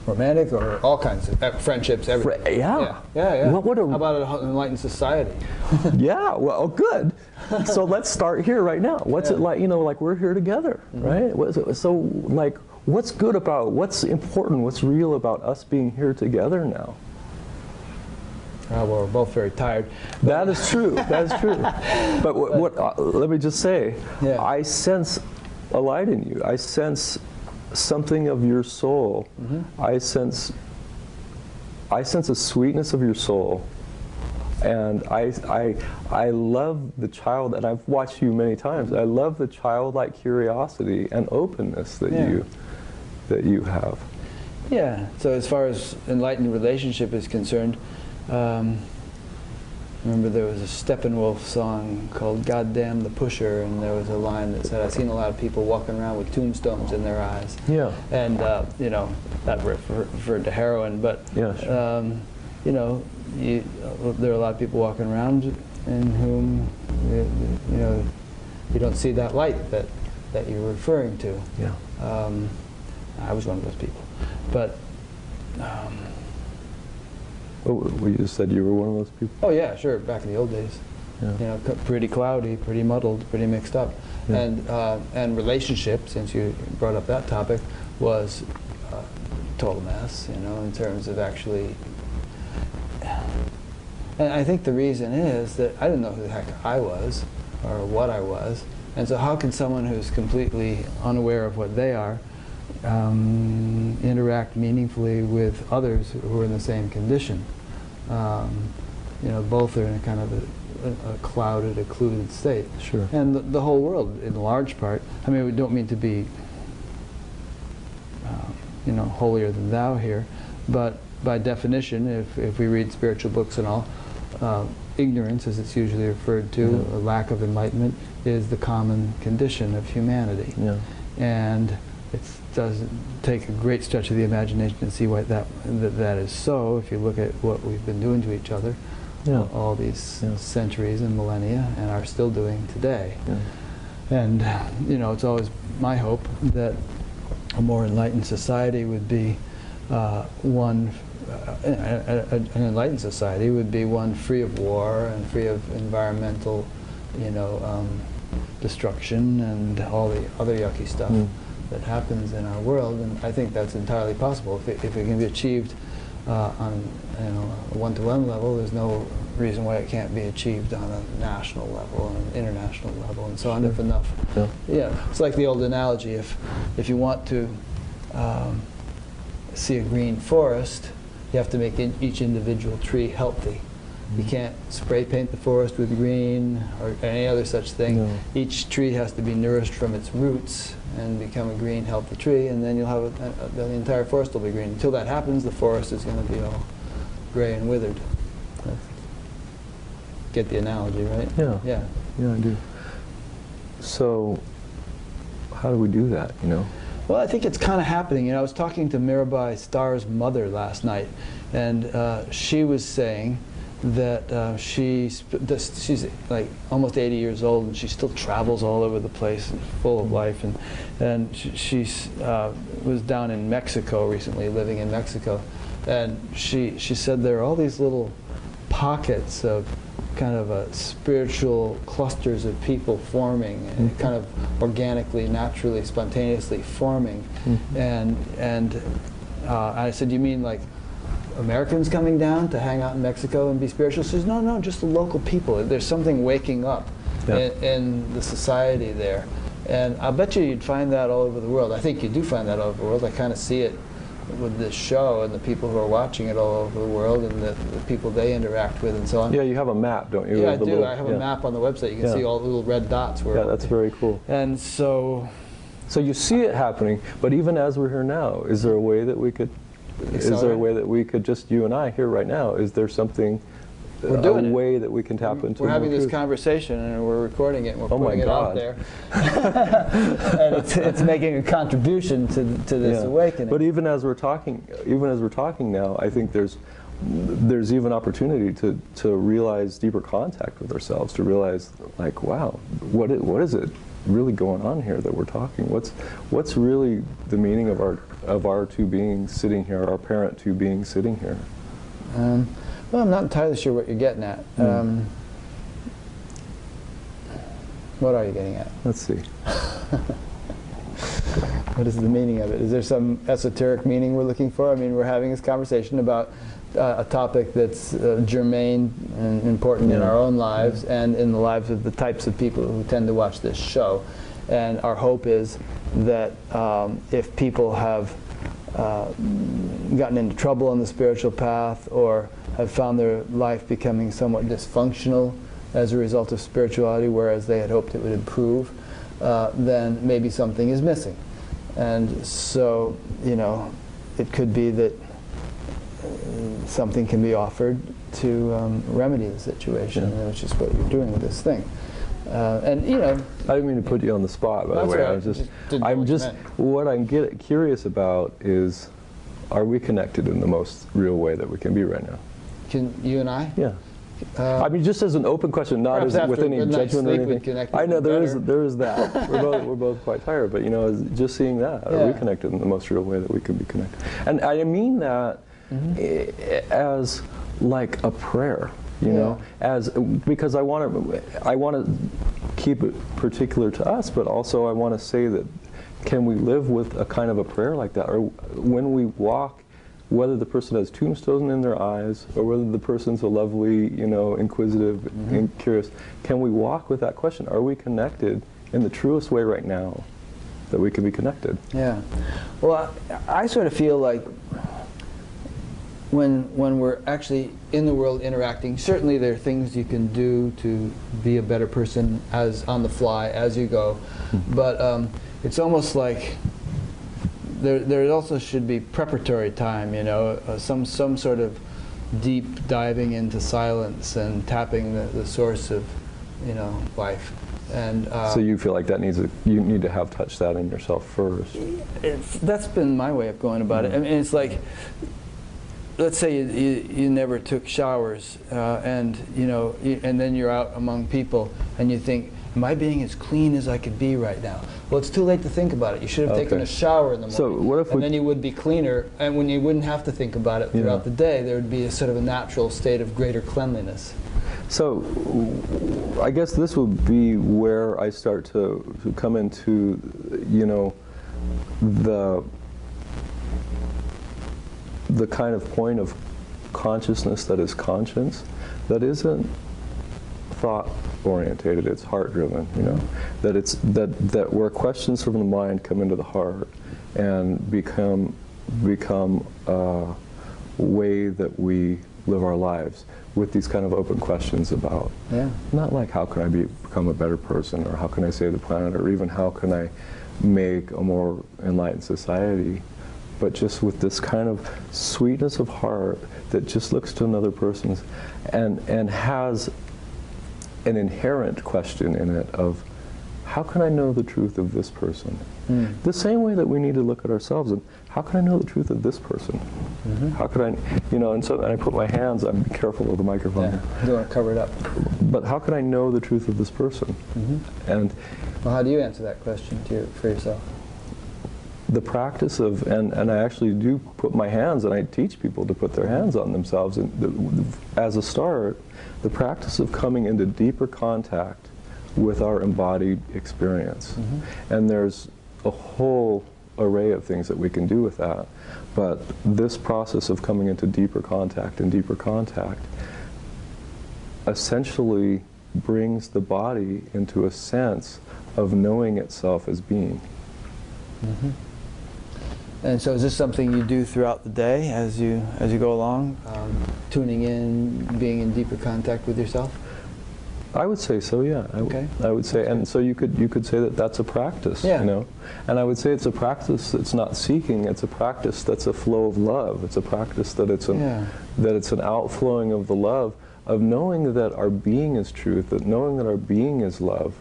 romantic or all kinds of friendships, everything? Yeah. Yeah. How about an enlightened society? Yeah, well, good. So let's start here right now. What's it like, you know, like we're here together, right? So like, what's good about, what's important, what's real about us being here together now? Well, we're both very tired. That is true. That is true. But let me just say, I sense a light in you. I sense something of your soul. I sense a sweetness of your soul, and I love the child. And I've watched you many times. I love the childlike curiosity and openness that you have. Yeah. So as far as enlightened relationship is concerned. Remember there was a Steppenwolf song called "Goddamn the Pusher," and there was a line that said, "I've seen a lot of people walking around with tombstones in their eyes." Yeah. And you know, that referred to heroin, but you know, there are a lot of people walking around in whom you know, you don't see that light that you're referring to. Yeah. I was one of those people, but. Oh, you just said you were one of those people? Oh yeah, sure, back in the old days. Yeah. You know, pretty cloudy, pretty muddled, pretty mixed up. Yeah. And relationship, since you brought up that topic, was a total mess, you know, in terms of actually... And I think the reason is that I didn't know who the heck I was, or what I was, and so how can someone who's completely unaware of what they are interact meaningfully with others who are in the same condition? You know, both are in a kind of a clouded, occluded state. Sure. And the whole world, in large part, I mean, we don't mean to be, you know, holier than thou here, but by definition, if we read spiritual books and all, ignorance, as it's usually referred to, a lack of enlightenment, is the common condition of humanity. Yeah. And it doesn't take a great stretch of the imagination to see why that is so, if you look at what we've been doing to each other all these centuries and millennia, and are still doing today. And you know, it's always my hope that a more enlightened society would be an enlightened society would be one free of war and free of environmental, you know, destruction and all the other yucky stuff that happens in our world. And I think that's entirely possible. If it can be achieved on, you know, a one-to-one level, there's no reason why it can't be achieved on a national level and an international level and so on, if enough. Yeah, it's like the old analogy, if you want to see a green forest, you have to make each individual tree healthy. You can't spray paint the forest with green or any other such thing. No. Each tree has to be nourished from its roots and become a green, healthy tree, and then you'll have the entire forest will be green. Until that happens, the forest is going to be all gray and withered. Get the analogy, right? Yeah. Yeah. Yeah, I do. So, how do we do that, you know? Well, I think it's kind of happening. You know, I was talking to Mirabai Starr's mother last night, and she was saying that she's like almost 80 years old, and she still travels all over the place, and full of life. And she was down in Mexico recently, living in Mexico, and she said there are all these little pockets of kind of spiritual clusters of people forming, and kind of organically, naturally, spontaneously forming. And I said, you mean like Americans coming down to hang out in Mexico and be spiritual? She says, no, just the local people. There's something waking up in the society there. And I'll bet you'd find that all over the world. I think you do find that all over the world. I kind of see it with this show and the people who are watching it all over the world, and the people they interact with and so on. Yeah, you have a map, don't you? Yeah, I do. I have a map on the website. You can see all the little red dots. Yeah, that's very cool. And so you see it happening, but even as we're here now, is there a way that we could just, you and I here right now, is there something, a way that we can tap into? We're having this conversation, and we're recording it, and we're putting it out there. And it's making a contribution to this awakening. But even as we're talking now, I think there's even opportunity to realize deeper contact with ourselves, to realize, like, wow, what is it really going on here that we're talking? What's really the meaning of our two beings sitting here, our parent two beings sitting here? Well, I'm not entirely sure what you're getting at. What are you getting at? Let's see. What is the meaning of it? Is there some esoteric meaning we're looking for? I mean, we're having this conversation about a topic that's germane and important in our own lives and in the lives of the types of people who tend to watch this show. And our hope is that if people have gotten into trouble on the spiritual path, or have found their life becoming somewhat dysfunctional as a result of spirituality, whereas they had hoped it would improve, then maybe something is missing. And so, you know, it could be that something can be offered to remedy the situation, which is what you're doing with this thing. And you know, I didn't mean to put you on the spot, by the way. Right. What I'm curious about is, are we connected in the most real way that we can be right now? Can you and I? Yeah. I mean, just as an open question, not as with any judgment or anything. I know there is that. we're both quite tired, but you know, just seeing that, are we connected in the most real way that we can be connected? And I mean that as like a prayer. You know, because I want to keep it particular to us, but also I want to say that, can we live with a kind of a prayer like that? Or when we walk, whether the person has tombstones in their eyes, or whether the person's a lovely, you know, inquisitive and curious, can we walk with that question? Are we connected in the truest way right now that we can be connected? Yeah. Well, I sort of feel like when we're actually in the world interacting, certainly there are things you can do to be a better person as on the fly as you go, but it's almost like there also should be preparatory time, you know, some sort of deep diving into silence and tapping the source of, you know, life. And so you feel like that you need to have touched that in yourself first. That's been my way of going about it. I mean, it's like, let's say you never took showers, and you know, and then you're out among people, and you think, am I being as clean as I could be right now? Well, it's too late to think about it. You should have taken a shower in the morning, so what if and then you would be cleaner, and when you wouldn't have to think about it throughout the day, there would be a sort of a natural state of greater cleanliness. So I guess this would be where I start to come into, you know, the kind of point of consciousness that is conscience, that isn't thought orientated, it's heart driven, you know, that it's that where questions from the mind come into the heart and become a way that we live our lives with these kind of open questions about, not like how can I become a better person, or how can I save the planet, or even how can I make a more enlightened society, but just with this kind of sweetness of heart that just looks to another person's and has an inherent question in it of, how can I know the truth of this person? The same way that we need to look at ourselves and, how can I know the truth of this person? How could I, and so I put my hands, I'm careful of the microphone. Yeah, you don't want to cover it up. But how can I know the truth of this person? And well, how do you answer that question for yourself? The practice of, and I actually do put my hands, and I teach people to put their hands on themselves, and as a start, the practice of coming into deeper contact with our embodied experience. And there's a whole array of things that we can do with that, but this process of coming into deeper contact and deeper contact essentially brings the body into a sense of knowing itself as being. And so is this something you do throughout the day as you go along, tuning in, being in deeper contact with yourself? I would say so, yeah. I would say, and so you could say that that's a practice, And I would say it's a practice that's not seeking. It's a practice that's a flow of love. It's a practice that it's an outflowing of the love, of knowing that our being is truth, that knowing that our being is love,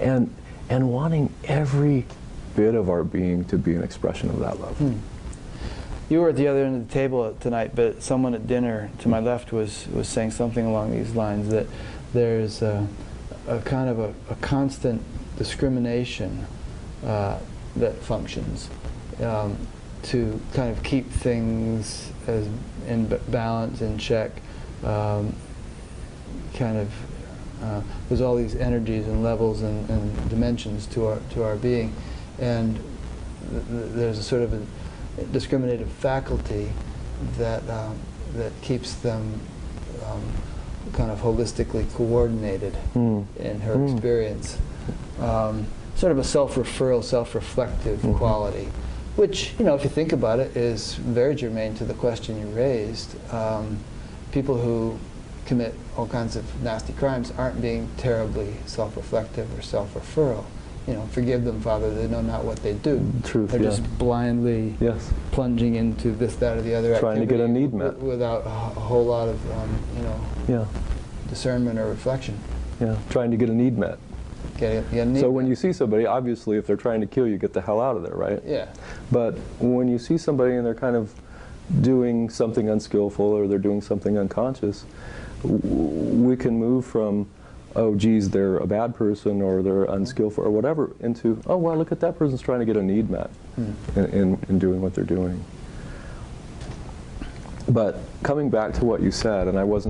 and wanting every bit of our being to be an expression of that love. You were at the other end of the table tonight, but someone at dinner to my left was saying something along these lines, that there's a kind of a constant discrimination that functions to kind of keep things as in balance, in check. There's all these energies and levels and dimensions to our being, and there's a sort of a discriminative faculty that keeps them kind of holistically coordinated in her experience. Sort of a self-referral, self-reflective quality, which, if you think about it, is very germane to the question you raised. People who commit all kinds of nasty crimes aren't being terribly self-reflective or self-referral. Forgive them, Father, they know not what they do. They're just blindly plunging into this, that, or the other trying activity to get a need met without a whole lot of, discernment or reflection. Trying to get a need met. So when you see somebody, obviously, if they're trying to kill you, get the hell out of there, right? But when you see somebody and they're kind of doing something unskillful, or they're doing something unconscious, we can move from, oh, geez, they're a bad person, or they're unskillful, or whatever, into, oh, well, look at that person's trying to get a need met in doing what they're doing. But coming back to what you said, and I would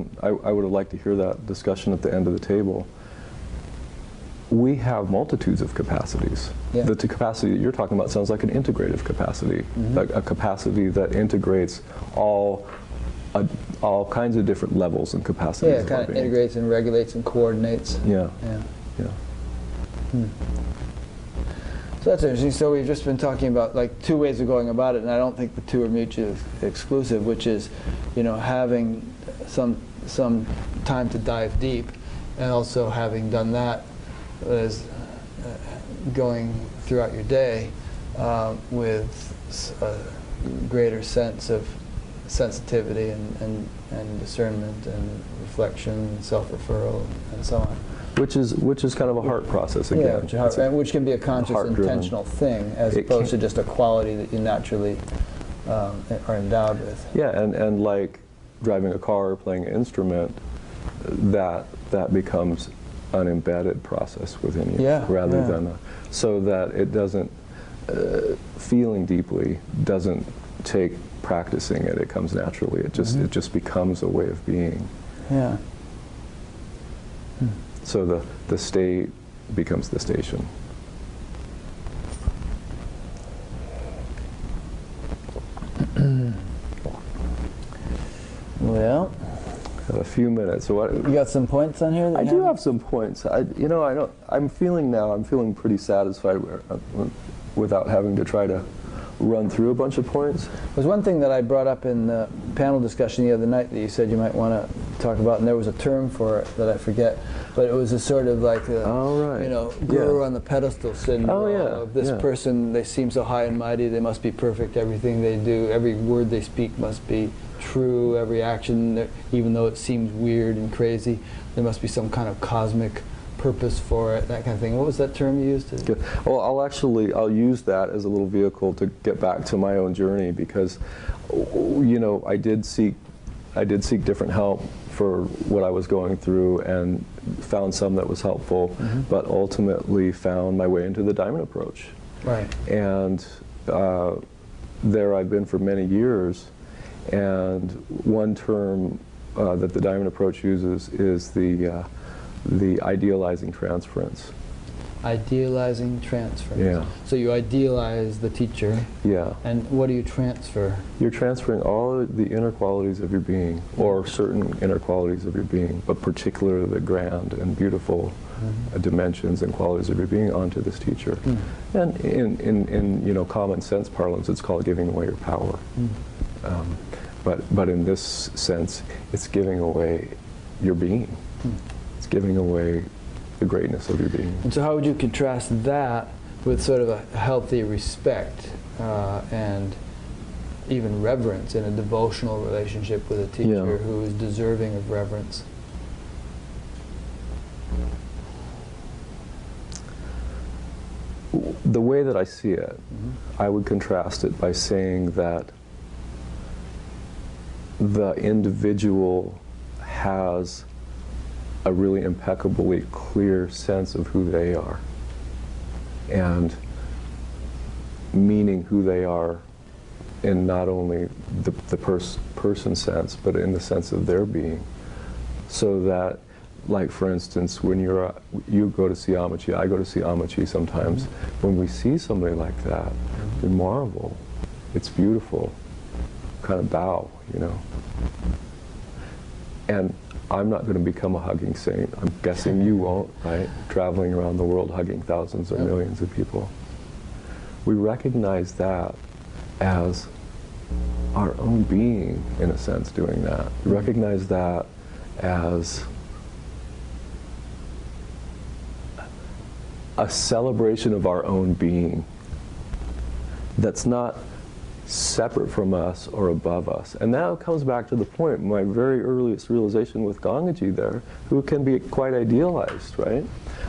have liked to hear that discussion at the end of the table, we have multitudes of capacities. The capacity that you're talking about sounds like an integrative capacity, a capacity that integrates all kinds of different levels and capacities. It kind of integrates and regulates and coordinates. So that's interesting. So we've just been talking about like two ways of going about it, and I don't think the two are mutually exclusive, which is, having some time to dive deep, and also having done that, is going throughout your day with a greater sense of sensitivity and discernment and reflection and self-referral and so on. Which is kind of a heart process again. Which can be a conscious, intentional thing, as opposed to just a quality that you naturally are endowed with. And like driving a car or playing an instrument, that becomes an embedded process within you, rather than so that it doesn't, feeling deeply doesn't take practicing it. It comes naturally. It just becomes a way of being. So the state becomes the station. Well, got a few minutes. So you got some points on here? I do have some points. I'm feeling pretty satisfied without having to try to run through a bunch of points. There's one thing that I brought up in the panel discussion the other night that you said you might want to talk about, and there was a term for it that I forget, but it was a sort of like a, you know, guru on the pedestal syndrome of this person. They seem so high and mighty, they must be perfect, everything they do, every word they speak must be true, every action, even though it seems weird and crazy, there must be some kind of cosmic purpose for it, that kind of thing. What was that term you used? Well, I'll use that as a little vehicle to get back to my own journey, because, you know, I did seek different help for what I was going through, and found some that was helpful, but ultimately found my way into the diamond approach. Right. And there I've been for many years, and one term that the diamond approach uses is the idealizing transference. Idealizing transference. Yeah. So you idealize the teacher. Yeah. And what do you transfer? You're transferring all of the inner qualities of your being, or certain inner qualities of your being, but particularly the grand and beautiful dimensions and qualities of your being onto this teacher. And in you know, common sense parlance, it's called giving away your power. But in this sense, it's giving away your being. It's giving away the greatness of your being. And so how would you contrast that with sort of a healthy respect and even reverence in a devotional relationship with a teacher who is deserving of reverence? The way that I see it, I would contrast it by saying that the individual has a really impeccably clear sense of who they are, and meaning who they are in not only the person sense, but in the sense of their being. So that, like for instance, when you go to see Amachi, I go to see Amachi sometimes, when we see somebody like that, we marvel. It's beautiful. Kind of bow, you know. And I'm not going to become a hugging saint. I'm guessing you won't, right? Traveling around the world hugging thousands or millions of people. We recognize that as our own being, in a sense, doing that. We recognize that as a celebration of our own being that's not separate from us or above us. And that comes back to the point, my very earliest realization with Gangaji there, who can be quite idealized, right?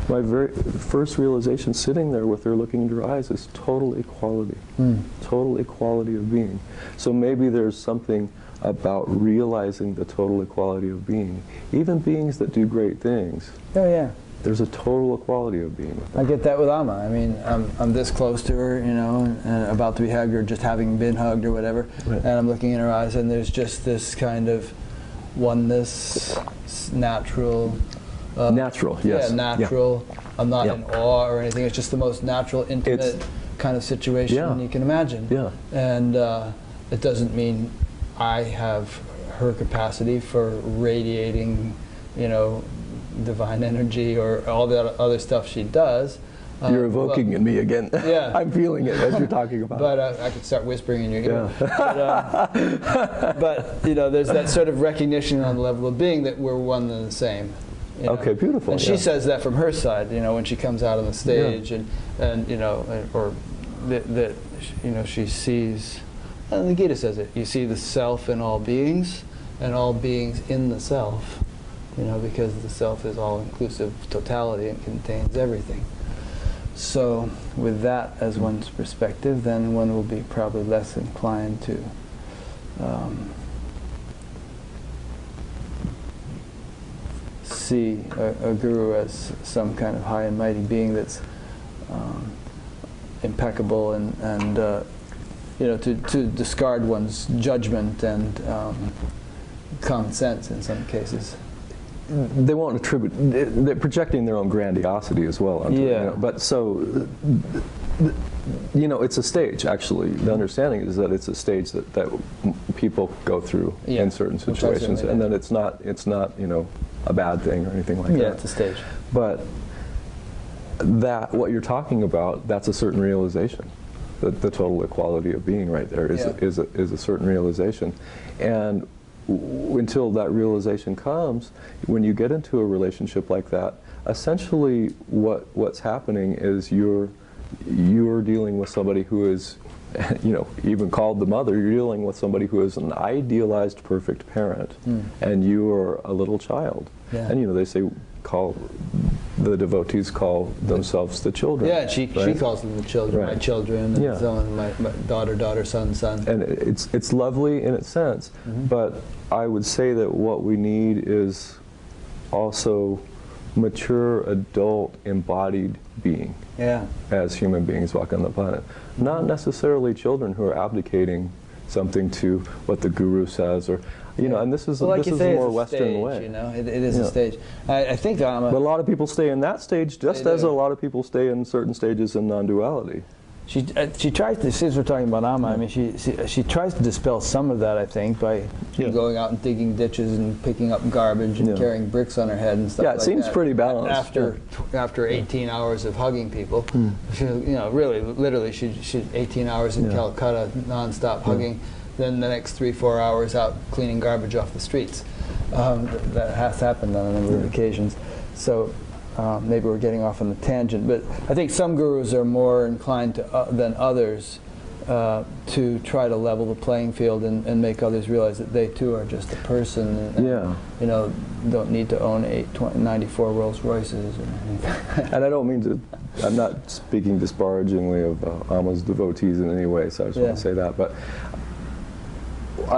My very first realization sitting there with her looking into her eyes is total equality. Total equality of being. So maybe there's something about realizing the total equality of being. Even beings that do great things. Oh yeah. There's a total equality of being with them. I get that with Amma. I mean, I'm this close to her, you know, and about to be hugged, or just having been hugged or whatever, and I'm looking in her eyes, and there's just this kind of oneness, natural. Natural, yes. Yeah, natural. Yeah. I'm not in awe or anything. It's just the most natural, intimate kind of situation you can imagine. Yeah. And it doesn't mean I have her capacity for radiating, you know, divine energy or all the other stuff she does. You're evoking in me again. Yeah. I'm feeling it as you're talking about but I could start whispering in your ear. But you know, there's that sort of recognition on the level of being that we're one and the same. You know? Okay, beautiful. And she says that from her side, you know, when she comes out on the stage, and you know, or that you know, she sees, and the Gita says it, you see the self in all beings, and all beings in the self. You know, because the self is all-inclusive totality and contains everything. So, with that as one's perspective, then one will be probably less inclined to see a guru as some kind of high and mighty being that's impeccable and you know, to discard one's judgment and common sense in some cases. They won't attribute, they're projecting their own grandiosity as well. You know, but so, you know, it's a stage, actually. The understanding is that it's a stage that people go through in certain situations, and that it's not, you know, a bad thing or anything like that. Yeah, it's a stage. But that, what you're talking about, that's a certain realization. the total equality of being right there is a certain realization. And until that realization comes, when you get into a relationship like that, essentially what's happening is you're dealing with somebody who is, even called the mother. You're dealing with somebody who is an idealized perfect parent, and you are a little child. Yeah. And they say the devotees call themselves the children. Yeah, she calls them the children, right. My children, and so on, my daughter, son. And it's lovely in its sense, but I would say that what we need is also mature, adult, embodied being as human beings walking the planet. Not necessarily children who are abdicating something to what the guru says, or and this is like this is a more Western way. It is a stage. I think but a lot of people stay in that stage, just as a lot of people stay in certain stages in non-duality. She tries to, since we're talking about Amma, I mean, she tries to dispel some of that, I think, by going out and digging ditches and picking up garbage and carrying bricks on her head and stuff like that. Yeah, it seems pretty balanced. After 18 hours of hugging people, she, literally, she 18 hours in Calcutta, non-stop hugging, then the next 3-4 hours out cleaning garbage off the streets. That has happened on a number of occasions. So. Maybe we're getting off on the tangent, but I think some gurus are more inclined to, than others to try to level the playing field and make others realize that they too are just a person and don't need to own 94 Rolls Royces or anything. And I don't mean to, I'm not speaking disparagingly of Amma's devotees in any way, so I just want to say that, but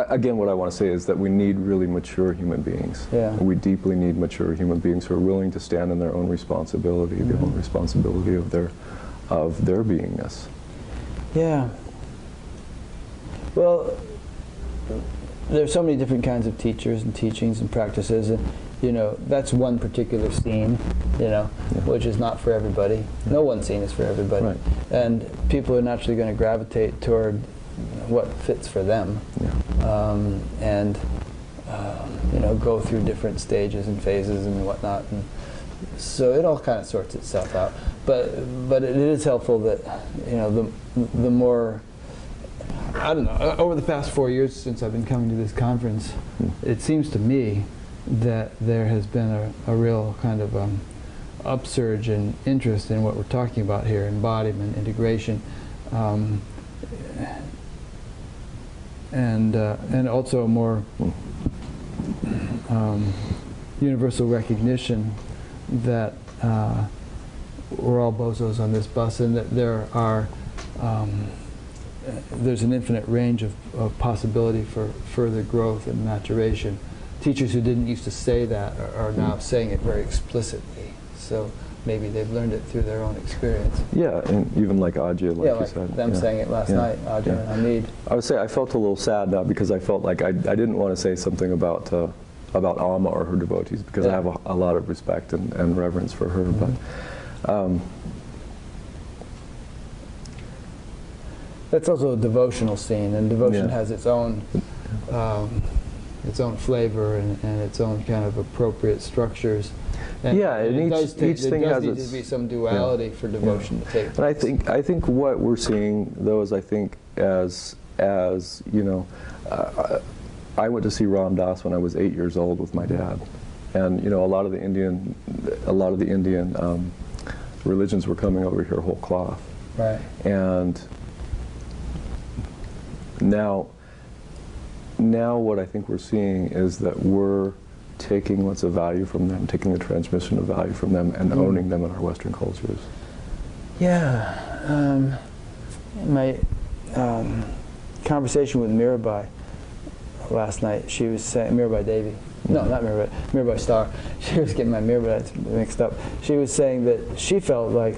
again, what I want to say is that we need really mature human beings. Yeah. We deeply need mature human beings who are willing to stand in their own responsibility, the own responsibility of their beingness. Yeah. Well, there's so many different kinds of teachers and teachings and practices, and that's one particular scene, which is not for everybody. No one scene is for everybody, and people are naturally going to gravitate toward what fits for them, and go through different stages and phases and whatnot, and so it all kind of sorts itself out. But it is helpful that the more, I don't know, over the past 4 years since I've been coming to this conference, it seems to me that there has been a real kind of upsurge in interest in what we're talking about here: embodiment, integration. And also a more universal recognition that we're all bozos on this bus, and that there's an infinite range of possibility for further growth and maturation. Teachers who didn't used to say that are now saying it very explicitly. So maybe they've learned it through their own experience. Yeah, and even like Ajay, like you said. Them saying it last night, Ajay and Hamid. I would say I felt a little sad now because I felt like I didn't want to say something about Amma or her devotees, because I have a lot of respect and reverence for her. But that's also a devotional scene, and devotion has its own flavor and its own kind of appropriate structures. And each thing has its, need to be some duality for devotion to take place. And I think what we're seeing, though, is as I went to see Ram Dass when I was 8 years old with my dad, and a lot of the Indian religions were coming over here whole cloth. Right. And now what I think we're seeing is that we're taking what's of value from them, taking the transmission of value from them, and owning them in our Western cultures. Yeah. My conversation with Mirabai last night, she was saying, Mirabai Devi, no, not Mirabai, Mirabai Star, she was getting my Mirabai mixed up. She was saying that she felt like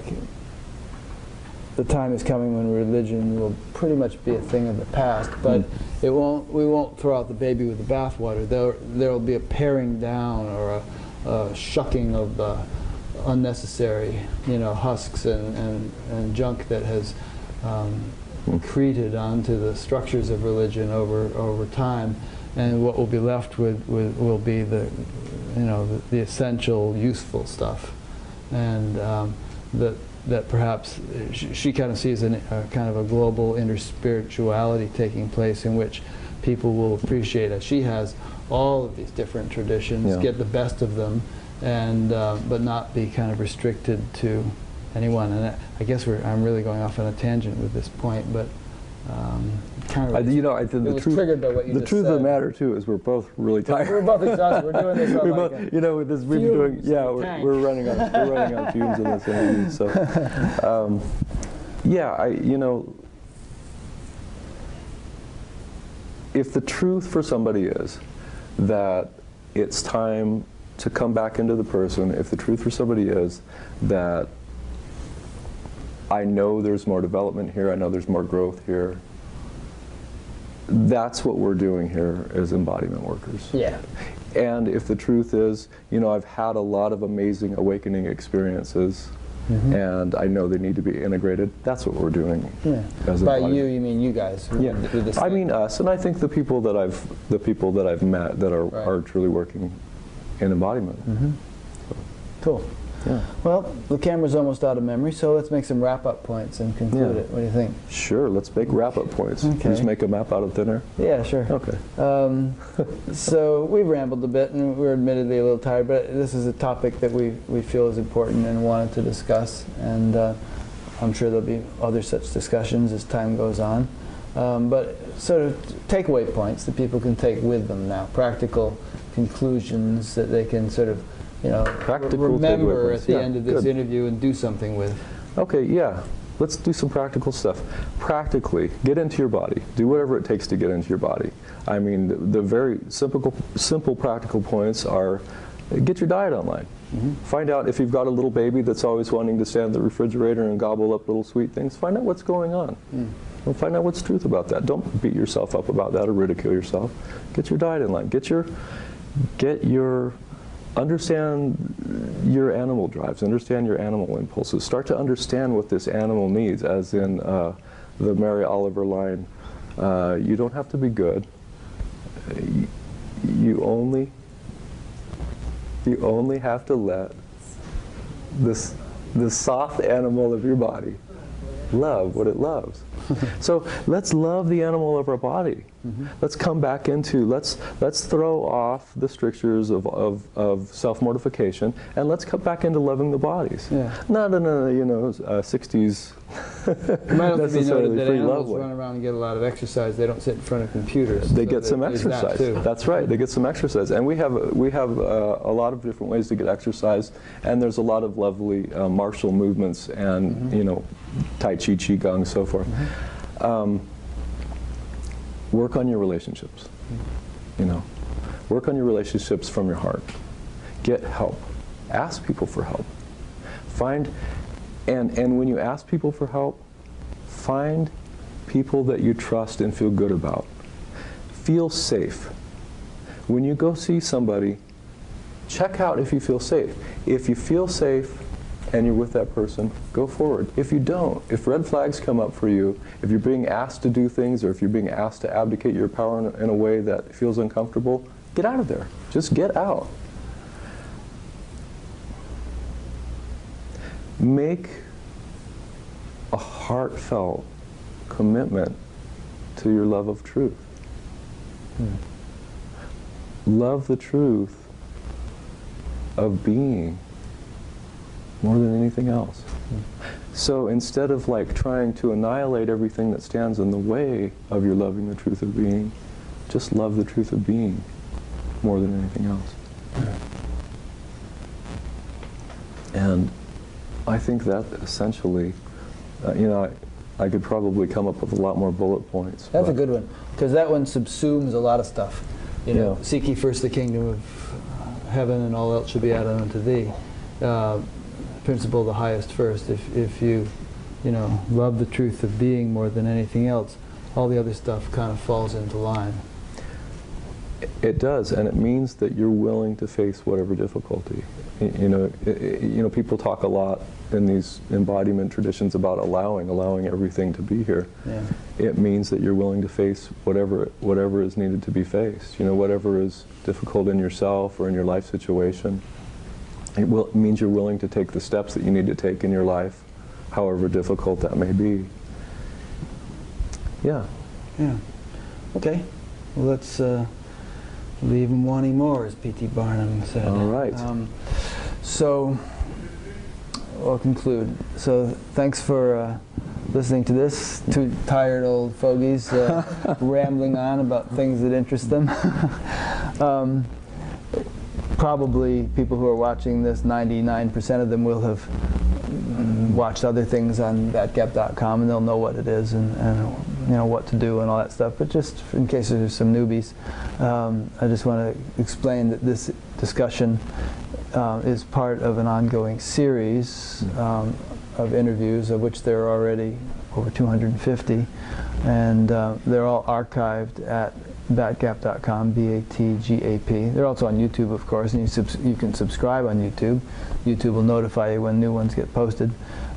the time is coming when religion will pretty much be a thing of the past, but we won't throw out the baby with the bathwater. There will be a paring down or a shucking of the unnecessary, husks and junk that has accreted onto the structures of religion over time, and what will be left with will be the essential, useful stuff, and that that perhaps she kind of sees a kind of a global interspirituality taking place in which people will appreciate as she has all of these different traditions, get the best of them, and but not be kind of restricted to anyone. And I guess I'm really going off on a tangent with this point, but kind of the truth, triggered by what you the just truth said. of the matter too is we're both really tired. We're both exhausted. We're doing this on like with this, we've been doing, we're running on fumes in this interview. So, if the truth for somebody is that it's time to come back into the person, if the truth for somebody is that I know there's more development here, I know there's more growth here, that's what we're doing here as embodiment workers. Yeah. And if the truth is, I've had a lot of amazing awakening experiences, and I know they need to be integrated, that's what we're doing. Yeah. As By you mean you guys? Yeah. I mean us, and I think the people that I've met that are truly working in embodiment. Cool. Yeah. Well, the camera's almost out of memory, so let's make some wrap-up points and conclude it. What do you think? Sure, let's make wrap-up points. Okay. Can you just make a map out of thin air? Yeah, sure. Okay. So we've rambled a bit, and we're admittedly a little tired, but this is a topic that we feel is important and wanted to discuss, and I'm sure there'll be other such discussions as time goes on. But sort of takeaway points that people can take with them now, practical conclusions that they can sort of remember at the end of this interview and do something with. Okay, yeah. Let's do some practical stuff. Practically, get into your body. Do whatever it takes to get into your body. I mean, the very simple practical points are get your diet online. Find out if you've got a little baby that's always wanting to stand in the refrigerator and gobble up little sweet things. Find out what's going on. And find out what's truth about that. Don't beat yourself up about that or ridicule yourself. Get your diet in line. Get your understand your animal drives, understand your animal impulses. Start to understand what this animal needs, as in the Mary Oliver line, you don't have to be good. You only have to let this soft animal of your body love what it loves. So let's love the animal of our body. Let's come back into, let's throw off the strictures of self-mortification, and let's come back into loving the bodies. Not in a 60s it might also be noted that free animals love run around and get a lot of exercise. They don't sit in front of computers. They get some exercise. That's right. They get some exercise, and we have a lot of different ways to get exercise, and there's a lot of lovely martial movements and Tai Chi, Qigong, so forth. Work on your relationships. Work on your relationships from your heart. Get help. Ask people for help. And when you ask people for help, find people that you trust and feel good about. Feel safe. When you go see somebody, check out if you feel safe. If you feel safe and you're with that person, go forward. If you don't, if red flags come up for you, if you're being asked to do things, or if you're being asked to abdicate your power in a way that feels uncomfortable, get out of there. Just get out. Make a heartfelt commitment to your love of truth. Love the truth of being more than anything else. So instead of trying to annihilate everything that stands in the way of your loving the truth of being, just love the truth of being more than anything else. And I think that essentially, I could probably come up with a lot more bullet points. That's a good one, because that one subsumes a lot of stuff. Seek ye first the kingdom of heaven, and all else shall be added unto thee. Principle the highest first. If you love the truth of being more than anything else, all the other stuff kind of falls into line. It does, and it means that you're willing to face whatever difficulty. People talk a lot in these embodiment traditions about allowing everything to be here. It means that you're willing to face whatever is needed to be faced. Whatever is difficult in yourself or in your life situation. It means you're willing to take the steps that you need to take in your life however difficult that may be. Yeah. Yeah. Okay. Well, let's leave them wanting more, as P.T. Barnum said. All right. So I'll conclude. So thanks for listening to this. Two tired old fogies rambling on about things that interest them. Probably people who are watching this, 99% of them will have watched other things on thatgap.com, and they'll know what it is and you know what to do and all that stuff. But just in case there's some newbies, I just want to explain that this discussion is part of an ongoing series of interviews, of which there are already over 250, and they're all archived at thatgap.com, B-A-T-G-A-P. They're also on YouTube, of course, and you can subscribe on YouTube. YouTube will notify you when new ones get posted.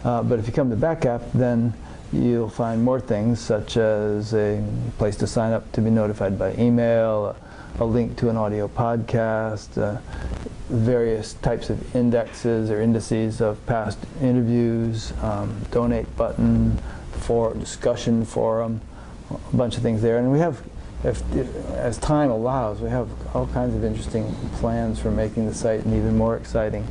But if you come to Batgap, then you'll find more things, such as a place to sign up to be notified by email, a link to an audio podcast, various types of indexes or indices of past interviews, donate button, for discussion forum, a bunch of things there. And we have, as time allows, we have all kinds of interesting plans for making the site an even more exciting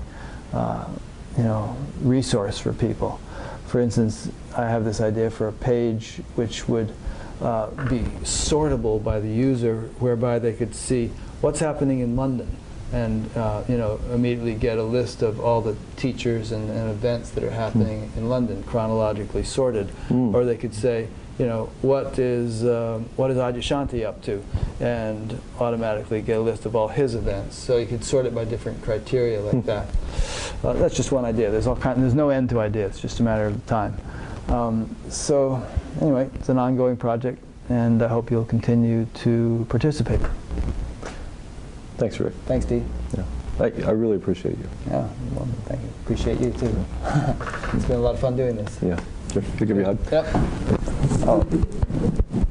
resource for people. For instance, I have this idea for a page which would be sortable by the user, whereby they could see what's happening in London, and immediately get a list of all the teachers and events that are happening in London, chronologically sorted. Or they could say, what is Adyashanti up to, and automatically get a list of all his events. So you could sort it by different criteria like that. That's just one idea. There's no end to ideas. It's just a matter of time. So anyway, it's an ongoing project, and I hope you'll continue to participate. Thanks, Rick. Thanks, Dee. Yeah. I really appreciate you. Yeah, well, thank you. Appreciate you too. It's been a lot of fun doing this. Yeah. Sure. You give me a hug. Yep. Oh.